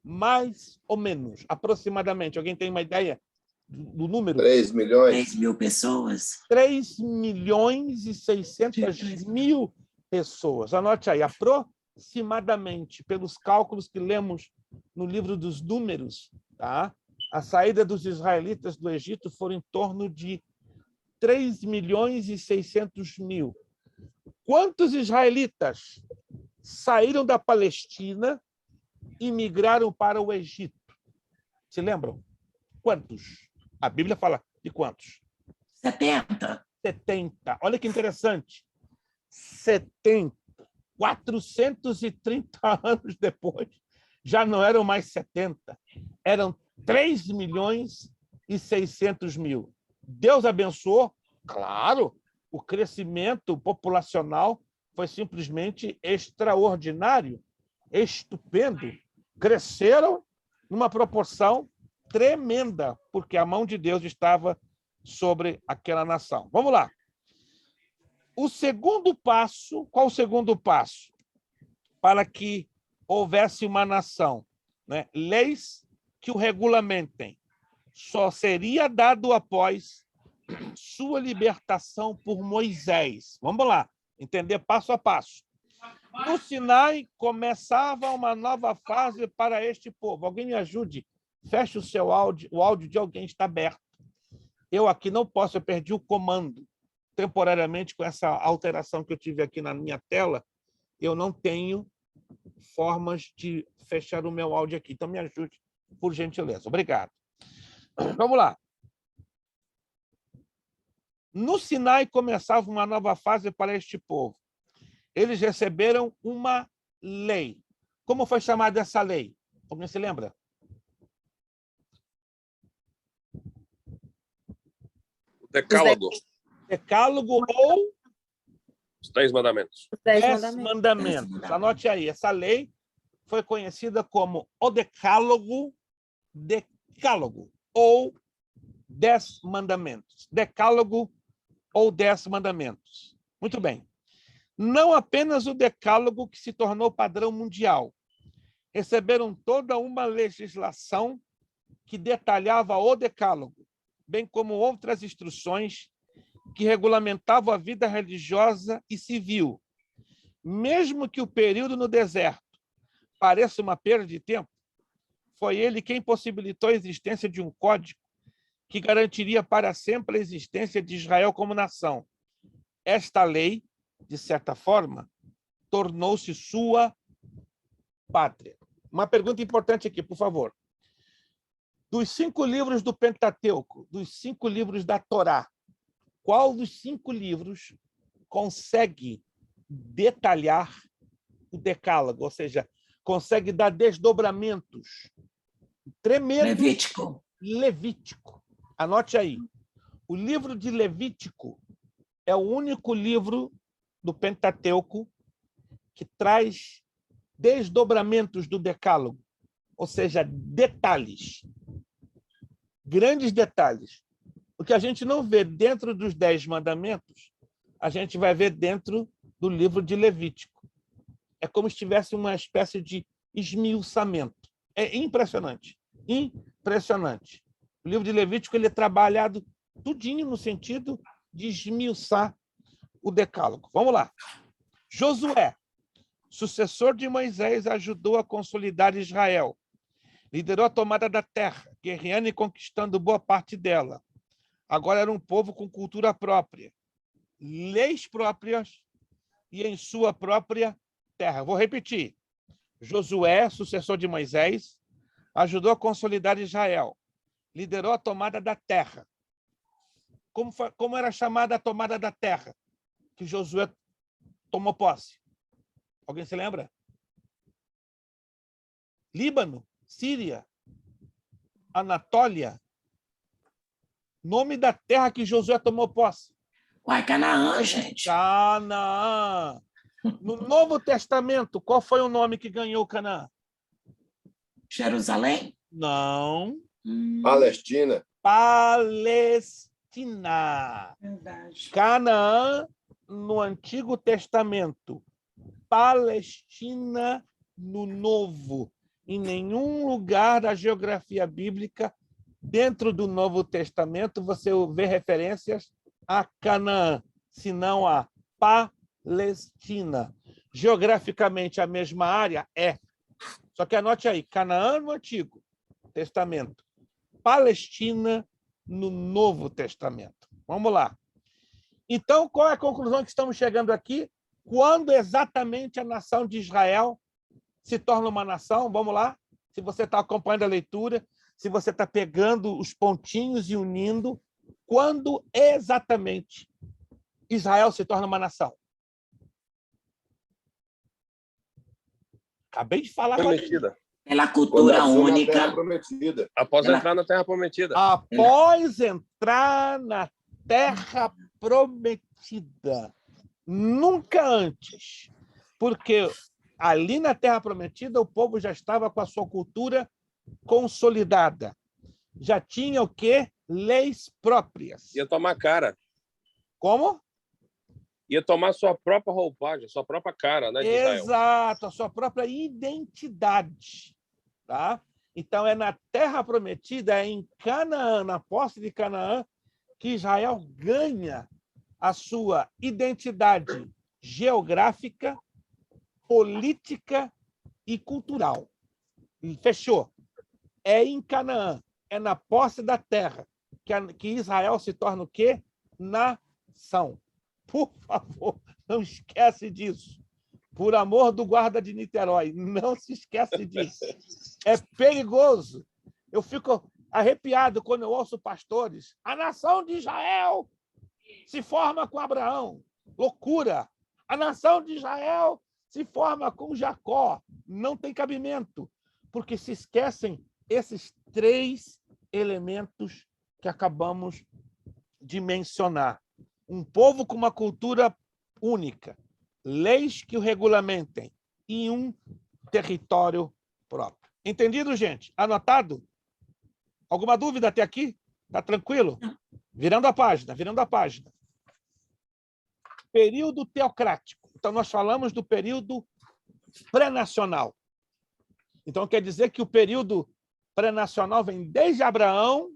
Mais ou menos, aproximadamente. Alguém tem uma ideia do número? 3 milhões. 3 mil pessoas. 3.600.000 pessoas. Anote aí, aproximadamente, pelos cálculos que lemos no livro dos Números, tá? A saída dos israelitas do Egito foi em torno de 3.600.000. Quantos israelitas saíram da Palestina e migraram para o Egito? Se lembram? Quantos? A Bíblia fala de quantos? 70. 70. Olha que interessante. 70. 430 anos depois, já não eram mais 70, eram 3.600.000. Deus abençoou? Claro, o crescimento populacional foi simplesmente extraordinário, estupendo. Cresceram numa proporção tremenda, porque a mão de Deus estava sobre aquela nação. Vamos lá. O segundo passo, qual o segundo passo? Para que houvesse uma nação, né? Leis que o regulamentem. Só seria dado após sua libertação por Moisés. Vamos lá, entender passo a passo. No Sinai começava uma nova fase para este povo. Alguém me ajude? Feche o seu áudio, o áudio de alguém está aberto. Eu aqui não posso, eu perdi o comando. Temporariamente, com essa alteração que eu tive aqui na minha tela, eu não tenho formas de fechar o meu áudio aqui. Então, me ajude, por gentileza. Obrigado. Vamos lá. No Sinai começava uma nova fase para este povo. Eles receberam uma lei. Como foi chamada essa lei? Alguém se lembra? O Decálogo. Decálogo ou Os 10 mandamentos. Os 10 10 mandamentos. mandamentos. Anote aí, essa lei foi conhecida como o Decálogo, ou 10 mandamentos. Decálogo ou 10 mandamentos. Muito bem. Não apenas o Decálogo que se tornou padrão mundial. Receberam toda uma legislação que detalhava o Decálogo, bem como outras instruções que regulamentavam a vida religiosa e civil. Mesmo que o período no deserto pareça uma perda de tempo, foi ele quem possibilitou a existência de um código que garantiria para sempre a existência de Israel como nação. Esta lei, de certa forma, tornou-se sua pátria. Uma pergunta importante aqui, por favor. Dos 5 livros do Pentateuco, dos 5 livros da Torá, qual dos 5 livros consegue detalhar o decálogo, ou seja, consegue dar desdobramentos tremendos? Levítico. Anote aí. O livro de Levítico é o único livro do Pentateuco que traz desdobramentos do decálogo, ou seja, detalhes, grandes detalhes. O que a gente não vê dentro dos 10 mandamentos, a gente vai ver dentro do livro de Levítico. É como se tivesse uma espécie de esmiuçamento. É impressionante, impressionante. O livro de Levítico ele é trabalhado tudinho no sentido de esmiuçar o decálogo. Vamos lá. Josué, sucessor de Moisés, ajudou a consolidar Israel. Liderou a tomada da terra, guerreando e conquistando boa parte dela. Agora era um povo com cultura própria, leis próprias e em sua própria terra. Vou repetir. Josué, sucessor de Moisés, ajudou a consolidar Israel. Liderou a tomada da terra. Como era chamada a tomada da terra que Josué tomou posse? Alguém se lembra? Líbano, Síria, Anatólia. Nome da terra que Josué tomou posse? Uai, Canaã, gente. Canaã. No Novo Testamento, qual foi o nome que ganhou Canaã? Jerusalém? Não. Palestina. Palestina. Verdade. Canaã no Antigo Testamento. Palestina no Novo. Em nenhum lugar da geografia bíblica, dentro do Novo Testamento, você vê referências a Canaã, senão a Palestina. Geograficamente, a mesma área é. Só que anote aí, Canaã no Antigo Testamento, Palestina no Novo Testamento. Vamos lá. Então, qual é a conclusão que estamos chegando aqui? Quando exatamente a nação de Israel se torna uma nação? Vamos lá. Se você está acompanhando a leitura, se você está pegando os pontinhos e unindo, quando exatamente Israel se torna uma nação? Acabei de falar. Prometida. Pela cultura única. Após entrar na Terra Prometida. Após entrar na Terra Prometida. Nunca antes. Porque ali na Terra Prometida o povo já estava com a sua cultura consolidada. Já tinha o quê? Leis próprias. Ia tomar cara. Como? Ia tomar sua própria roupagem, sua própria cara, né, de Israel? Exato, a sua própria identidade. Tá? Então, é na Terra Prometida, é em Canaã, na posse de Canaã, que Israel ganha a sua identidade geográfica, política e cultural. E fechou. É em Canaã, é na posse da terra, que Israel se torna o quê? Nação. Por favor, não esquece disso. Por amor do guarda de Niterói, não se esquece disso. É perigoso. Eu fico arrepiado quando eu ouço pastores. A nação de Israel se forma com Abraão. Loucura. A nação de Israel se forma com Jacó. Não tem cabimento, porque se esquecem esses 3 elementos que acabamos de mencionar. Um povo com uma cultura única, leis que o regulamentem e um território próprio. Entendido, gente? Anotado? Alguma dúvida até aqui? Tá tranquilo? Virando a página, virando a página. Período teocrático. Então, nós falamos do período pré-nacional. Então, quer dizer que o período pré-nacional vem desde Abraão,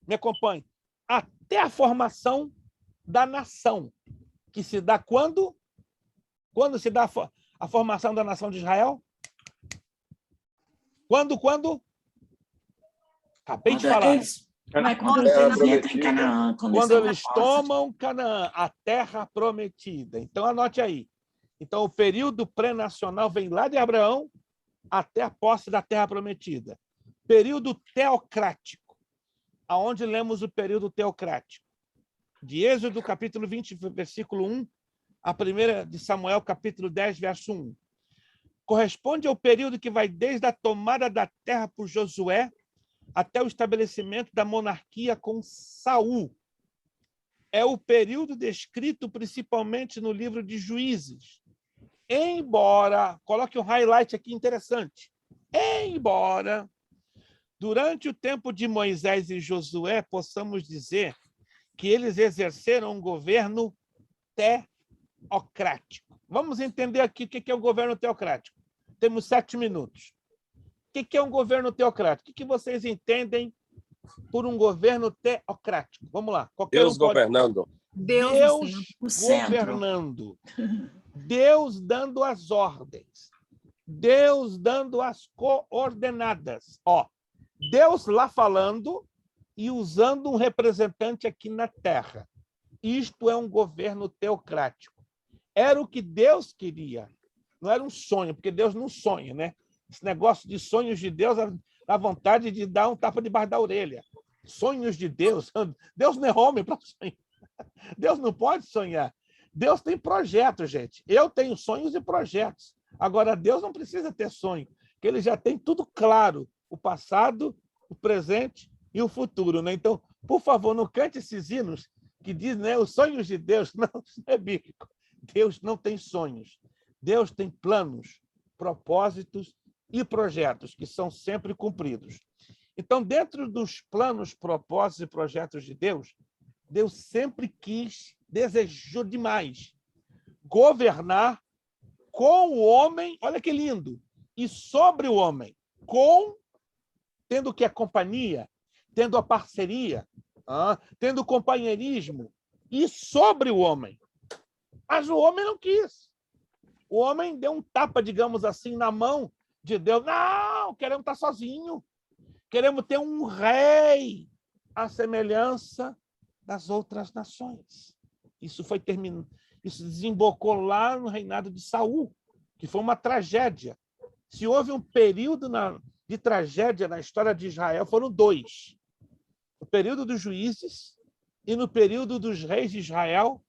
me acompanhe, até a formação da nação, que se dá quando? Quando se dá a formação da nação de Israel? Quando? Acabei de falar. Quando eles entram em Canaã. Quando eles tomam Canaã, a terra prometida. Então, anote aí. Então, o período pré-nacional vem lá de Abraão até a posse da terra prometida. Período teocrático. Aonde lemos o período teocrático? De Êxodo, capítulo 20, versículo 1, a primeira de Samuel, capítulo 10, verso 1. Corresponde ao período que vai desde a tomada da terra por Josué até o estabelecimento da monarquia com Saul. É o período descrito principalmente no livro de Juízes. Embora, coloque um highlight aqui interessante, embora durante o tempo de Moisés e Josué possamos dizer que eles exerceram um governo teocrático. Vamos entender aqui o que é um governo teocrático. Temos 7 minutos. O que é um governo teocrático? O que vocês entendem por um governo teocrático? Vamos lá. Deus governando. Deus governando. Deus dando as ordens. Deus dando as coordenadas. Deus lá falando e usando um representante aqui na Terra. Isto é um governo teocrático. Era o que Deus queria. Não era um sonho, porque Deus não sonha, né? Esse negócio de sonhos de Deus dá vontade de dar um tapa debaixo da orelha. Sonhos de Deus. Deus não é homem para sonhar. Deus não pode sonhar. Deus tem projetos, gente. Eu tenho sonhos e projetos. Agora, Deus não precisa ter sonho, porque ele já tem tudo claro. O passado, o presente e o futuro, né? Então, por favor, não cante esses hinos que dizem, né, os sonhos de Deus. Não, isso não é bíblico. Deus não tem sonhos. Deus tem planos, propósitos e projetos que são sempre cumpridos. Então, dentro dos planos, propósitos e projetos de Deus, Deus sempre quis, desejou demais governar com o homem, olha que lindo, e sobre o homem, tendo que a companhia, tendo a parceria, tendo o companheirismo, e sobre o homem. Mas o homem não quis. O homem deu um tapa, digamos assim, na mão de Deus. Não, queremos estar sozinho. Queremos ter um rei à semelhança das outras nações. Isso foi terminado. Isso desembocou lá no reinado de Saul, que foi uma tragédia. Se houve um período de tragédia na história de Israel, foram 2. No período dos juízes e no período dos reis de Israel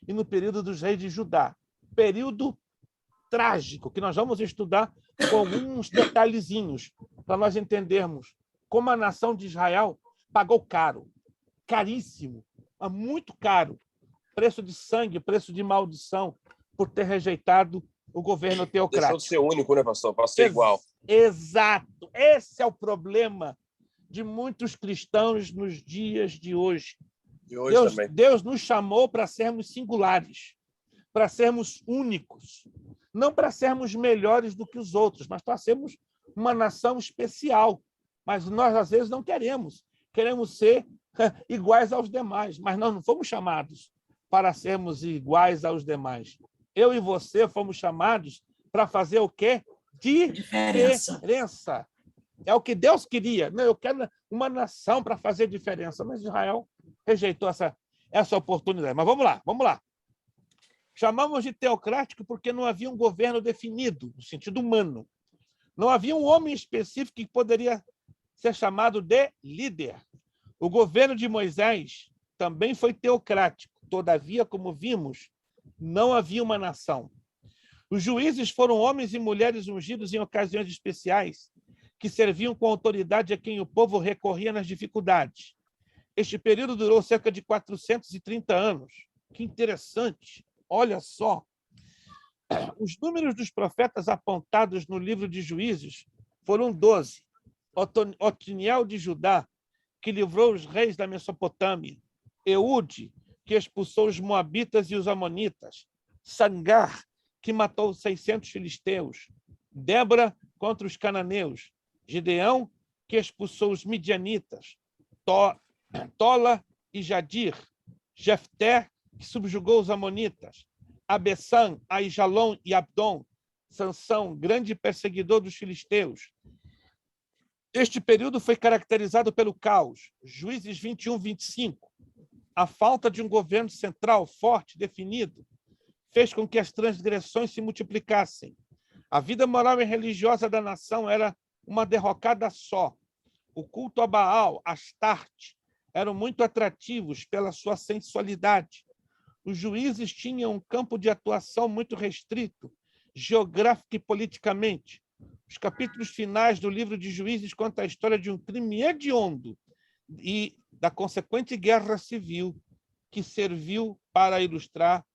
e no período dos reis de Judá. Período trágico, que nós vamos estudar com alguns detalhezinhos para nós entendermos como a nação de Israel pagou caro, caríssimo, muito caro, preço de sangue, preço de maldição, por ter rejeitado o governo teocrático. Deixou de ser único, né, pastor? Para ser igual. Exato. Esse é o problema de muitos cristãos nos dias de hoje. Deus nos chamou para sermos singulares, para sermos únicos, não para sermos melhores do que os outros, mas para sermos uma nação especial. Mas nós, às vezes, não queremos. Queremos ser iguais aos demais, mas nós não fomos chamados para sermos iguais aos demais. Eu e você fomos chamados para fazer o quê? Diferença. É o que Deus queria. Não, eu quero uma nação para fazer diferença, mas Israel rejeitou essa oportunidade. Mas vamos lá. Chamamos de teocrático porque não havia um governo definido, no sentido humano. Não havia um homem específico que poderia ser chamado de líder. O governo de Moisés também foi teocrático. Todavia, como vimos, não havia uma nação. Os juízes foram homens e mulheres ungidos em ocasiões especiais, que serviam com autoridade a quem o povo recorria nas dificuldades. Este período durou cerca de 430 anos. Que interessante! Olha só! Os números dos profetas apontados no livro de Juízes foram 12. Otiniel de Judá, que livrou os reis da Mesopotâmia. Eude, que expulsou os moabitas e os amonitas. Sangar, que matou 600 filisteus. Débora contra os cananeus. Gideão, que expulsou os midianitas. Tola e Jadir. Jefté, que subjugou os amonitas. Abessã, Aijalon e Abdon. Sansão, grande perseguidor dos filisteus. Este período foi caracterizado pelo caos. Juízes 21, 25. A falta de um governo central forte, definido, fez com que as transgressões se multiplicassem. A vida moral e religiosa da nação era uma derrocada só. O culto a Baal, Astarte, eram muito atrativos pela sua sensualidade. Os juízes tinham um campo de atuação muito restrito, geográfico e politicamente. Os capítulos finais do livro de Juízes contam a história de um crime hediondo e da consequente guerra civil que serviu para ilustrar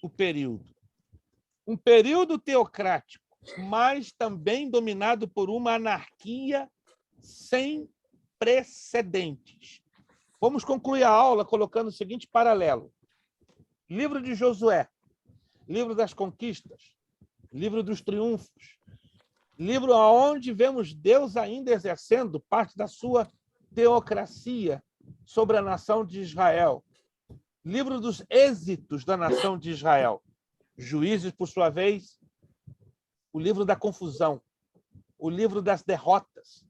o período. Um período teocrático, mas também dominado por uma anarquia sem precedentes. Vamos concluir a aula colocando o seguinte paralelo. Livro de Josué, livro das conquistas, livro dos triunfos, livro onde vemos Deus ainda exercendo parte da sua teocracia sobre a nação de Israel. Livro dos êxitos da nação de Israel. Juízes, por sua vez, o livro da confusão, o livro das derrotas,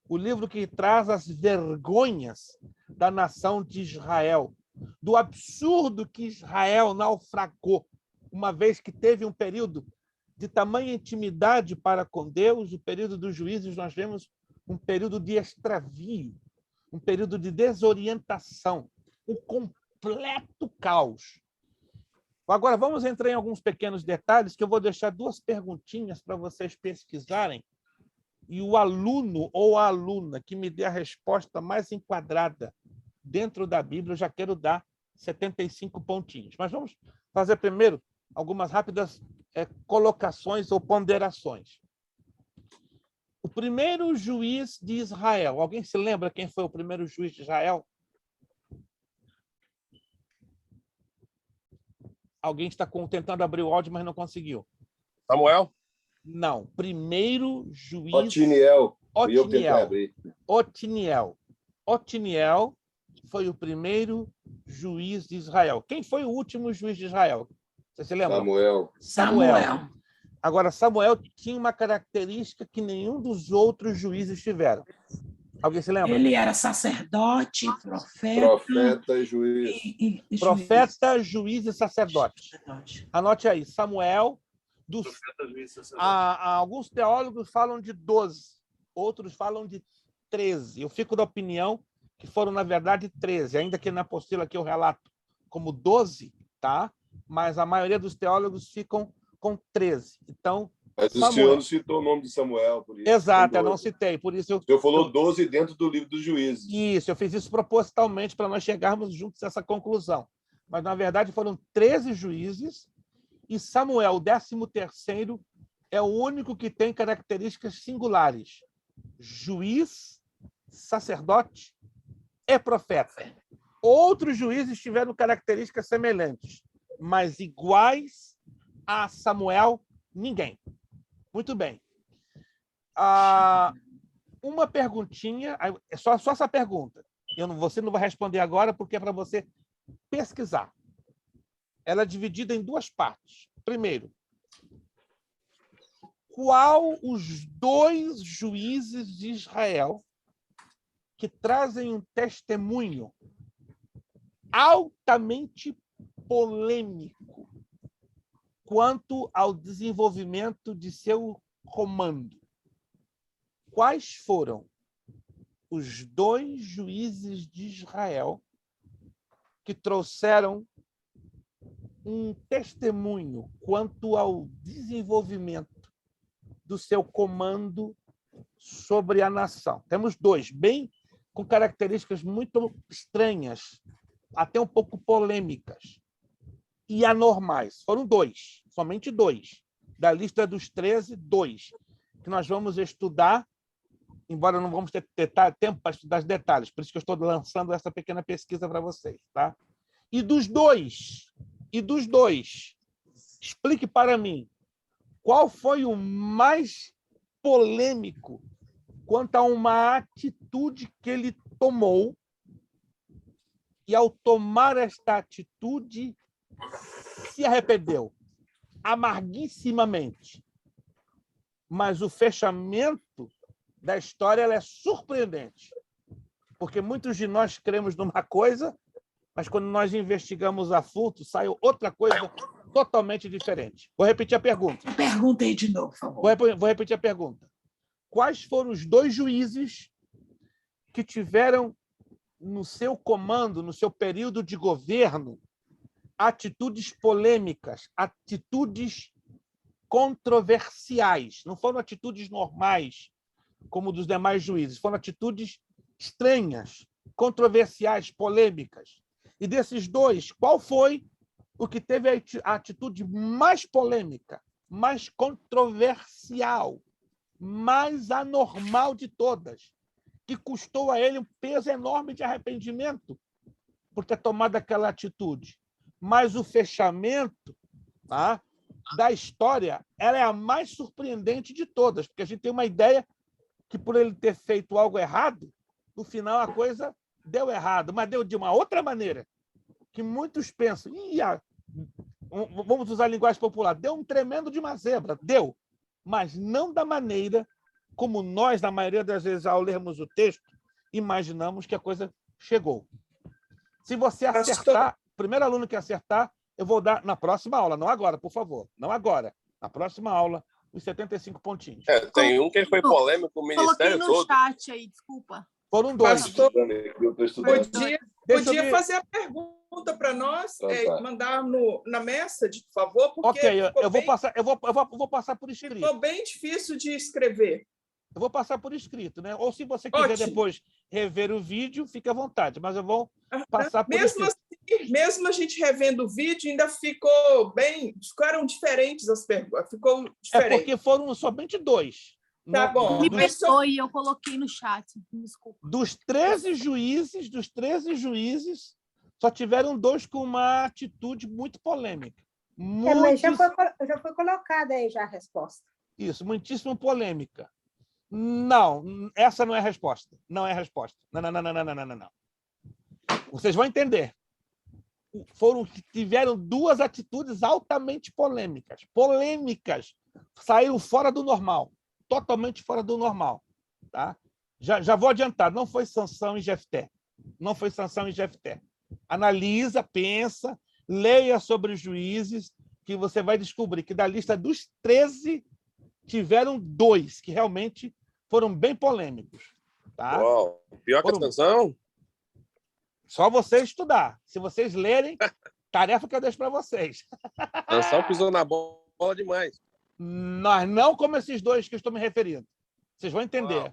o livro que traz as vergonhas da nação de Israel, do absurdo que Israel naufragou, uma vez que teve um período de tamanha intimidade para com Deus. O período dos juízes, nós vemos um período de extravio, um período de desorientação, um completo caos. Agora, vamos entrar em alguns pequenos detalhes, que eu vou deixar 2 perguntinhas para vocês pesquisarem, e o aluno ou a aluna que me dê a resposta mais enquadrada dentro da Bíblia, eu já quero dar 75 pontinhos. Mas vamos fazer primeiro algumas rápidas colocações ou ponderações. O primeiro juiz de Israel. Alguém se lembra quem foi o primeiro juiz de Israel? Alguém está tentando abrir o áudio, mas não conseguiu. Samuel? Não. Primeiro juiz... Otiniel. Otiniel foi o primeiro juiz de Israel. Quem foi o último juiz de Israel? Você se lembra? Samuel. Agora, Samuel tinha uma característica que nenhum dos outros juízes tiveram. Alguém se lembra? Ele era sacerdote, profeta e juiz. Profeta, juiz e sacerdote. Anote aí, Samuel. Alguns teólogos falam de 12, outros falam de 13. Eu fico da opinião que foram, na verdade, 13, ainda que na apostila aqui eu relato como 12, tá? Mas a maioria dos teólogos ficam com 13. Então, Mas o senhor não citou o nome de Samuel, por isso. Exato, eu não citei, por isso O senhor falou 12 dentro do livro dos Juízes. Isso, eu fiz isso propositalmente para nós chegarmos juntos a essa conclusão. Mas, na verdade, foram 13 juízes e Samuel, o 13º, é o único que tem características singulares. Juiz, sacerdote e profeta. Outros juízes tiveram características semelhantes, mas iguais a Samuel, ninguém. Muito bem. Uma perguntinha, só essa pergunta. Você não vai responder agora, porque é para você pesquisar. Ela é dividida em duas partes. Primeiro, qual os 2 juízes de Israel que trazem um testemunho altamente polêmico quanto ao desenvolvimento de seu comando? Quais foram os 2 juízes de Israel que trouxeram um testemunho quanto ao desenvolvimento do seu comando sobre a nação? Temos 2, bem com características muito estranhas, até um pouco polêmicas e anormais. Foram 2, somente 2. Da lista dos 13, 2, que nós vamos estudar, embora não vamos ter tempo para estudar os detalhes, por isso que eu estou lançando essa pequena pesquisa para vocês. Tá? E dos dois, explique para mim qual foi o mais polêmico quanto a uma atitude que ele tomou e, ao tomar esta atitude, se arrependeu amarguissimamente. Mas o fechamento da história ela é surpreendente, porque muitos de nós cremos numa coisa, mas quando nós investigamos a fundo, sai outra coisa totalmente diferente. Vou repetir a pergunta. Pergunta aí de novo, por favor. Vou repetir a pergunta. Quais foram os 2 juízes que tiveram no seu comando, no seu período de governo, atitudes polêmicas, atitudes controversiais? Não foram atitudes normais, como dos demais juízes, foram atitudes estranhas, controversiais, polêmicas. E desses 2, qual foi o que teve a atitude mais polêmica, mais controversial, mais anormal de todas, que custou a ele um peso enorme de arrependimento por ter tomado aquela atitude? Mas o fechamento, tá, da história ela é a mais surpreendente de todas, porque a gente tem uma ideia que, por ele ter feito algo errado, no final a coisa deu errado, mas deu de uma outra maneira, que muitos pensam, vamos usar a linguagem popular, deu um tremendo de uma zebra, deu, mas não da maneira como nós, na maioria das vezes, ao lermos o texto, imaginamos que a coisa chegou. Se você acertar, o primeiro aluno que acertar, eu vou dar na próxima aula, não agora, por favor, não agora, na próxima aula, os 75 pontinhos. Tem um que foi polêmico, o ministério todo. Coloquei no chat aí, desculpa. Foram 2. Pastor, podia fazer a pergunta para nós, mandar na message, por favor, porque ok, eu vou passar por escrito. Ficou bem difícil de escrever. Eu vou passar por escrito, né? Ou se você quiser depois rever o vídeo, fique à vontade, mas eu vou passar por escrito. Assim, mesmo a gente revendo o vídeo, ainda ficaram diferentes as perguntas, ficou diferente. É porque foram somente 2. Tá bom. Me perdoe, eu coloquei no chat, desculpa. Dos 13 juízes, só tiveram 2 com uma atitude muito polêmica. Mas já foi colocada aí já a resposta. Isso, muitíssimo polêmica. Não, essa não é a resposta. Não é a resposta. Não. Vocês vão entender. Tiveram 2 atitudes altamente polêmicas. Saíram fora do normal. Totalmente fora do normal. Tá? Já vou adiantar. Não foi Sansão e Jefté. Analisa, pensa, leia sobre os juízes, que você vai descobrir que da lista dos 13, tiveram 2 que realmente foram bem polêmicos. Tá? Uau, pior que a Sansão? Só vocês estudar. Se vocês lerem, tarefa que eu deixo para vocês. Sansão pisou na bola demais. Nós não como esses dois que eu estou me referindo. Vocês vão entender.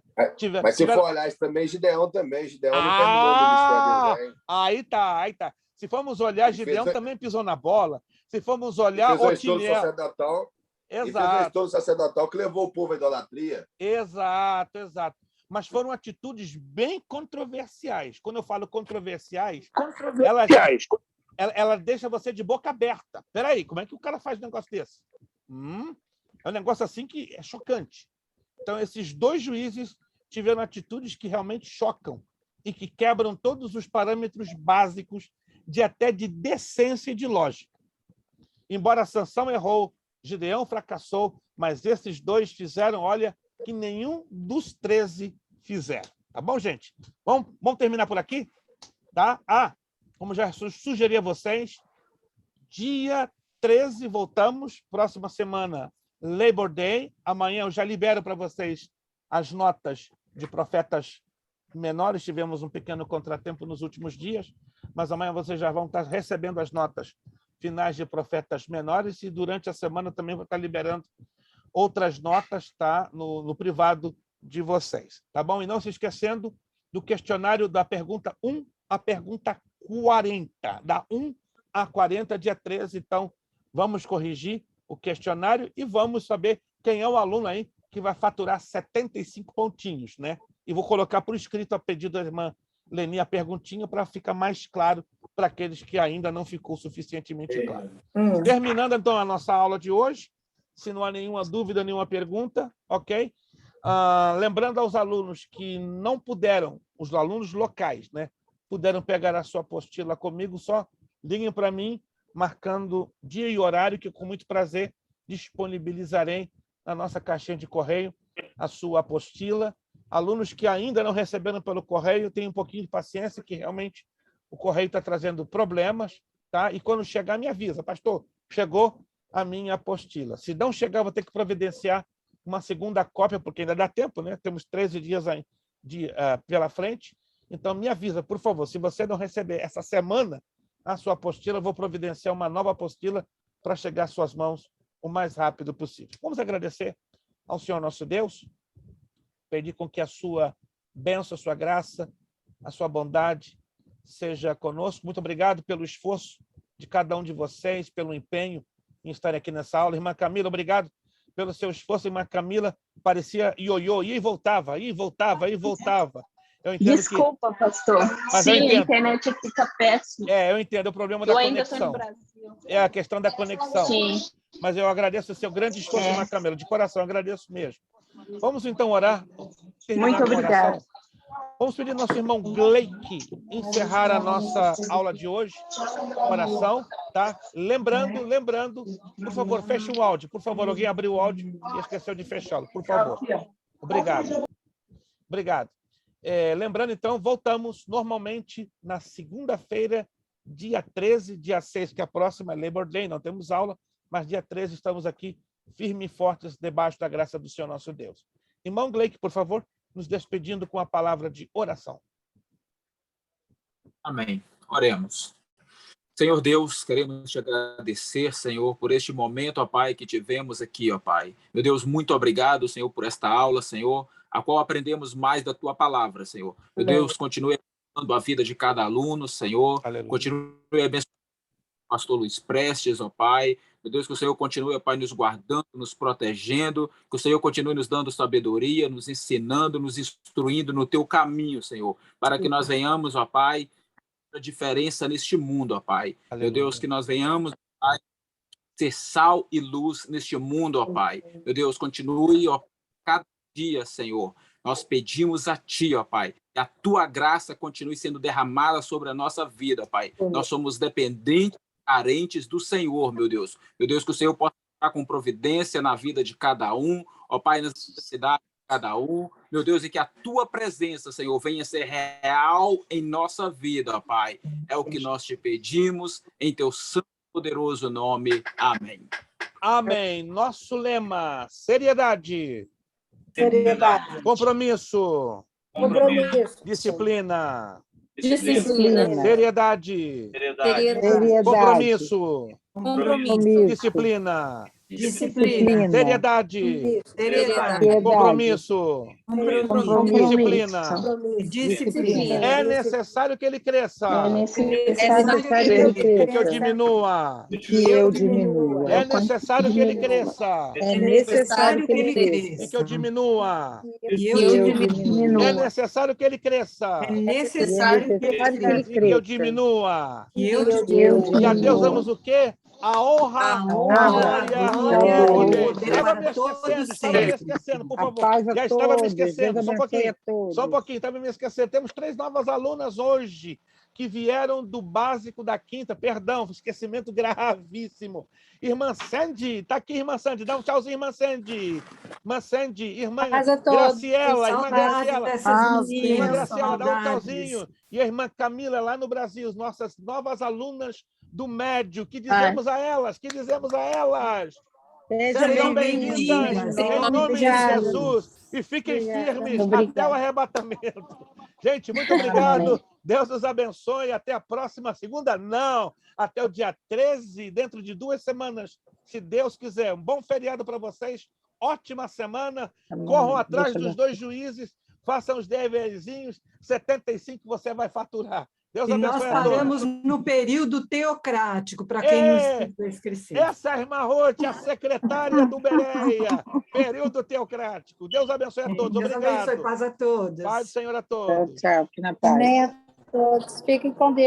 Mas se for olhar isso também, Gideão também. Gideão não terminou o ministério dele, hein? Aí tá. Se formos olhar, Gideão também pisou na bola. Se formos olhar, Otiniel... sacerdotal. Exato. E fez o sacerdotal que levou o povo à idolatria. Exato. Mas foram atitudes bem controversiais. Quando eu falo controversiais, ela deixa você de boca aberta. Espera aí, como é que o cara faz um negócio desse? É um negócio assim que é chocante. Então, esses dois juízes tiveram atitudes que realmente chocam e que quebram todos os parâmetros básicos até de decência e de lógica. Embora Sansão errou, Gideão fracassou, mas esses dois fizeram, olha, que nenhum dos 13 fizeram. Tá bom, gente? Vamos terminar por aqui? Tá? Como já sugeri a vocês, dia 13 voltamos, próxima semana, Labor Day. Amanhã eu já libero para vocês as notas de profetas menores. Tivemos um pequeno contratempo nos últimos dias, mas amanhã vocês já vão estar recebendo as notas finais de profetas menores e durante a semana também vou estar liberando outras notas, tá? No privado de vocês. Tá bom? E não se esquecendo do questionário da pergunta 1 à pergunta 40. Da 1 a 40, dia 13. Então, vamos corrigir o questionário e vamos saber quem é o aluno aí que vai faturar 75 pontinhos, né? E vou colocar por escrito a pedido da irmã Leni a perguntinha para ficar mais claro para aqueles que ainda não ficou suficientemente claro. Terminando, então, a nossa aula de hoje, se não há nenhuma dúvida, nenhuma pergunta, ok? Lembrando aos alunos que não puderam, os alunos locais, né, puderam pegar a sua apostila comigo, só liguem para mim, marcando dia e horário, que eu, com muito prazer, disponibilizarei na nossa caixinha de correio a sua apostila. Alunos que ainda não receberam pelo correio, tenham um pouquinho de paciência, que realmente o correio está trazendo problemas, tá? E quando chegar, me avisa, pastor, chegou a minha apostila. Se não chegar, vou ter que providenciar uma segunda cópia, porque ainda dá tempo, né? Temos 13 dias pela frente. Então, me avisa, por favor, se você não receber essa semana a sua apostila, eu vou providenciar uma nova apostila para chegar às suas mãos o mais rápido possível. Vamos agradecer ao Senhor nosso Deus, pedir com que a sua bênção, a sua graça, a sua bondade seja conosco. Muito obrigado pelo esforço de cada um de vocês, pelo empenho em estar aqui nessa aula. Irmã Camila, obrigado pelo seu esforço. Irmã Camila parecia ioiô, ia e voltava, ia e voltava, ia e voltava. Eu entendo Desculpa, pastor. Mas sim, a internet fica péssima. Eu entendo, o problema da conexão. Eu ainda estou no Brasil. É a questão da conexão. Sim. Mas eu agradeço o seu grande esforço, Irmã Camila, de coração, agradeço mesmo. Vamos, então, orar. Muito obrigada. Vamos pedir ao nosso irmão Gleick encerrar a nossa aula de hoje. Oração, tá? Lembrando, por favor, feche o áudio. Por favor, alguém abriu o áudio e esqueceu de fechá-lo. Por favor. Obrigado. Lembrando, então, voltamos normalmente na segunda-feira, dia 13, dia 6, que é a próxima Labor Day, não temos aula, mas dia 13 estamos aqui firmes e fortes debaixo da graça do Senhor nosso Deus. Irmão Gleick, por favor, nos despedindo com a palavra de oração. Amém. Oremos. Senhor Deus, queremos te agradecer, Senhor, por este momento, ó Pai, que tivemos aqui, ó Pai. Meu Deus, muito obrigado, Senhor, por esta aula, Senhor, a qual aprendemos mais da tua palavra, Senhor. Meu Deus, continue abençoando a vida de cada aluno, Senhor. Aleluia. Continue abençoando o pastor Luiz Prestes, ó Pai. Meu Deus, que o Senhor continue, ó Pai, nos guardando, nos protegendo, que o Senhor continue nos dando sabedoria, nos ensinando, nos instruindo no teu caminho, Senhor, para que nós venhamos, ó Pai, a diferença neste mundo, ó Pai. Aleluia. Meu Deus, que nós venhamos, ó Pai, ser sal e luz neste mundo, ó Pai. Meu Deus, continue, ó, cada dia, Senhor. Nós pedimos a Ti, ó Pai, que a Tua graça continue sendo derramada sobre a nossa vida, ó Pai. Nós somos dependentes, carentes do Senhor, meu Deus. Meu Deus, que o Senhor possa estar com providência na vida de cada um, ó Pai, nas necessidades de cada um. Meu Deus, e que a Tua presença, Senhor, venha ser real em nossa vida, ó Pai. É o que nós te pedimos, em Teu santo e poderoso nome. Amém. Amém. Nosso lema, seriedade. Compromisso. Disciplina. Seriedade. Compromisso. Disciplina. Disciplina. Seriedade. Seriedade. Compromisso. Disciplina. Disciplina. É necessário que ele cresça. É necessário que ele E que eu diminua. É necessário que ele cresça. É necessário que ele cresça. E que eu diminua. E eu diminuo. É necessário que ele cresça. É necessário que ele cresça. E que eu diminua. E eu diminuo. E a Deus damos o quê? A honra, A a honra, glória e o poder. Estava me para esquecendo, estava me esquecendo, por favor. Já estava me esquecendo, só um pouquinho. Só um pouquinho, estava me esquecendo. Temos 3 novas alunas hoje que vieram do básico da 5ª. Perdão, esquecimento gravíssimo. Irmã Sandy, está aqui, irmã Sandy. Dá um tchauzinho, irmã Sandy. Irmã Sandy, irmã Graciela, irmã Graciela. Irmã Graciela, dá um tchauzinho. E a irmã Camila, lá no Brasil, nossas novas alunas do médio. Que dizemos a elas? Que dizemos a elas? Sejam bem-vindas, em nome de Jesus. E fiquem firmes até o arrebatamento. Gente, muito obrigado. Deus nos abençoe. Até a próxima segunda. Não, até o dia 13, dentro de 2 semanas, se Deus quiser. Um bom feriado para vocês. Ótima semana. Corram atrás dos 2 juízes. Façam os deverzinhos. 75 você vai faturar. Deus abençoe nós paramos no período teocrático, para quem não esqueceu. Essa é a irmã Ruth, a secretária do Bereia. Período teocrático. Deus abençoe a todos. Deus Obrigado. abençoe, paz a todos. Paz do Senhor a todos. Tchau, que na paz. Amém a todos. Fiquem com Deus.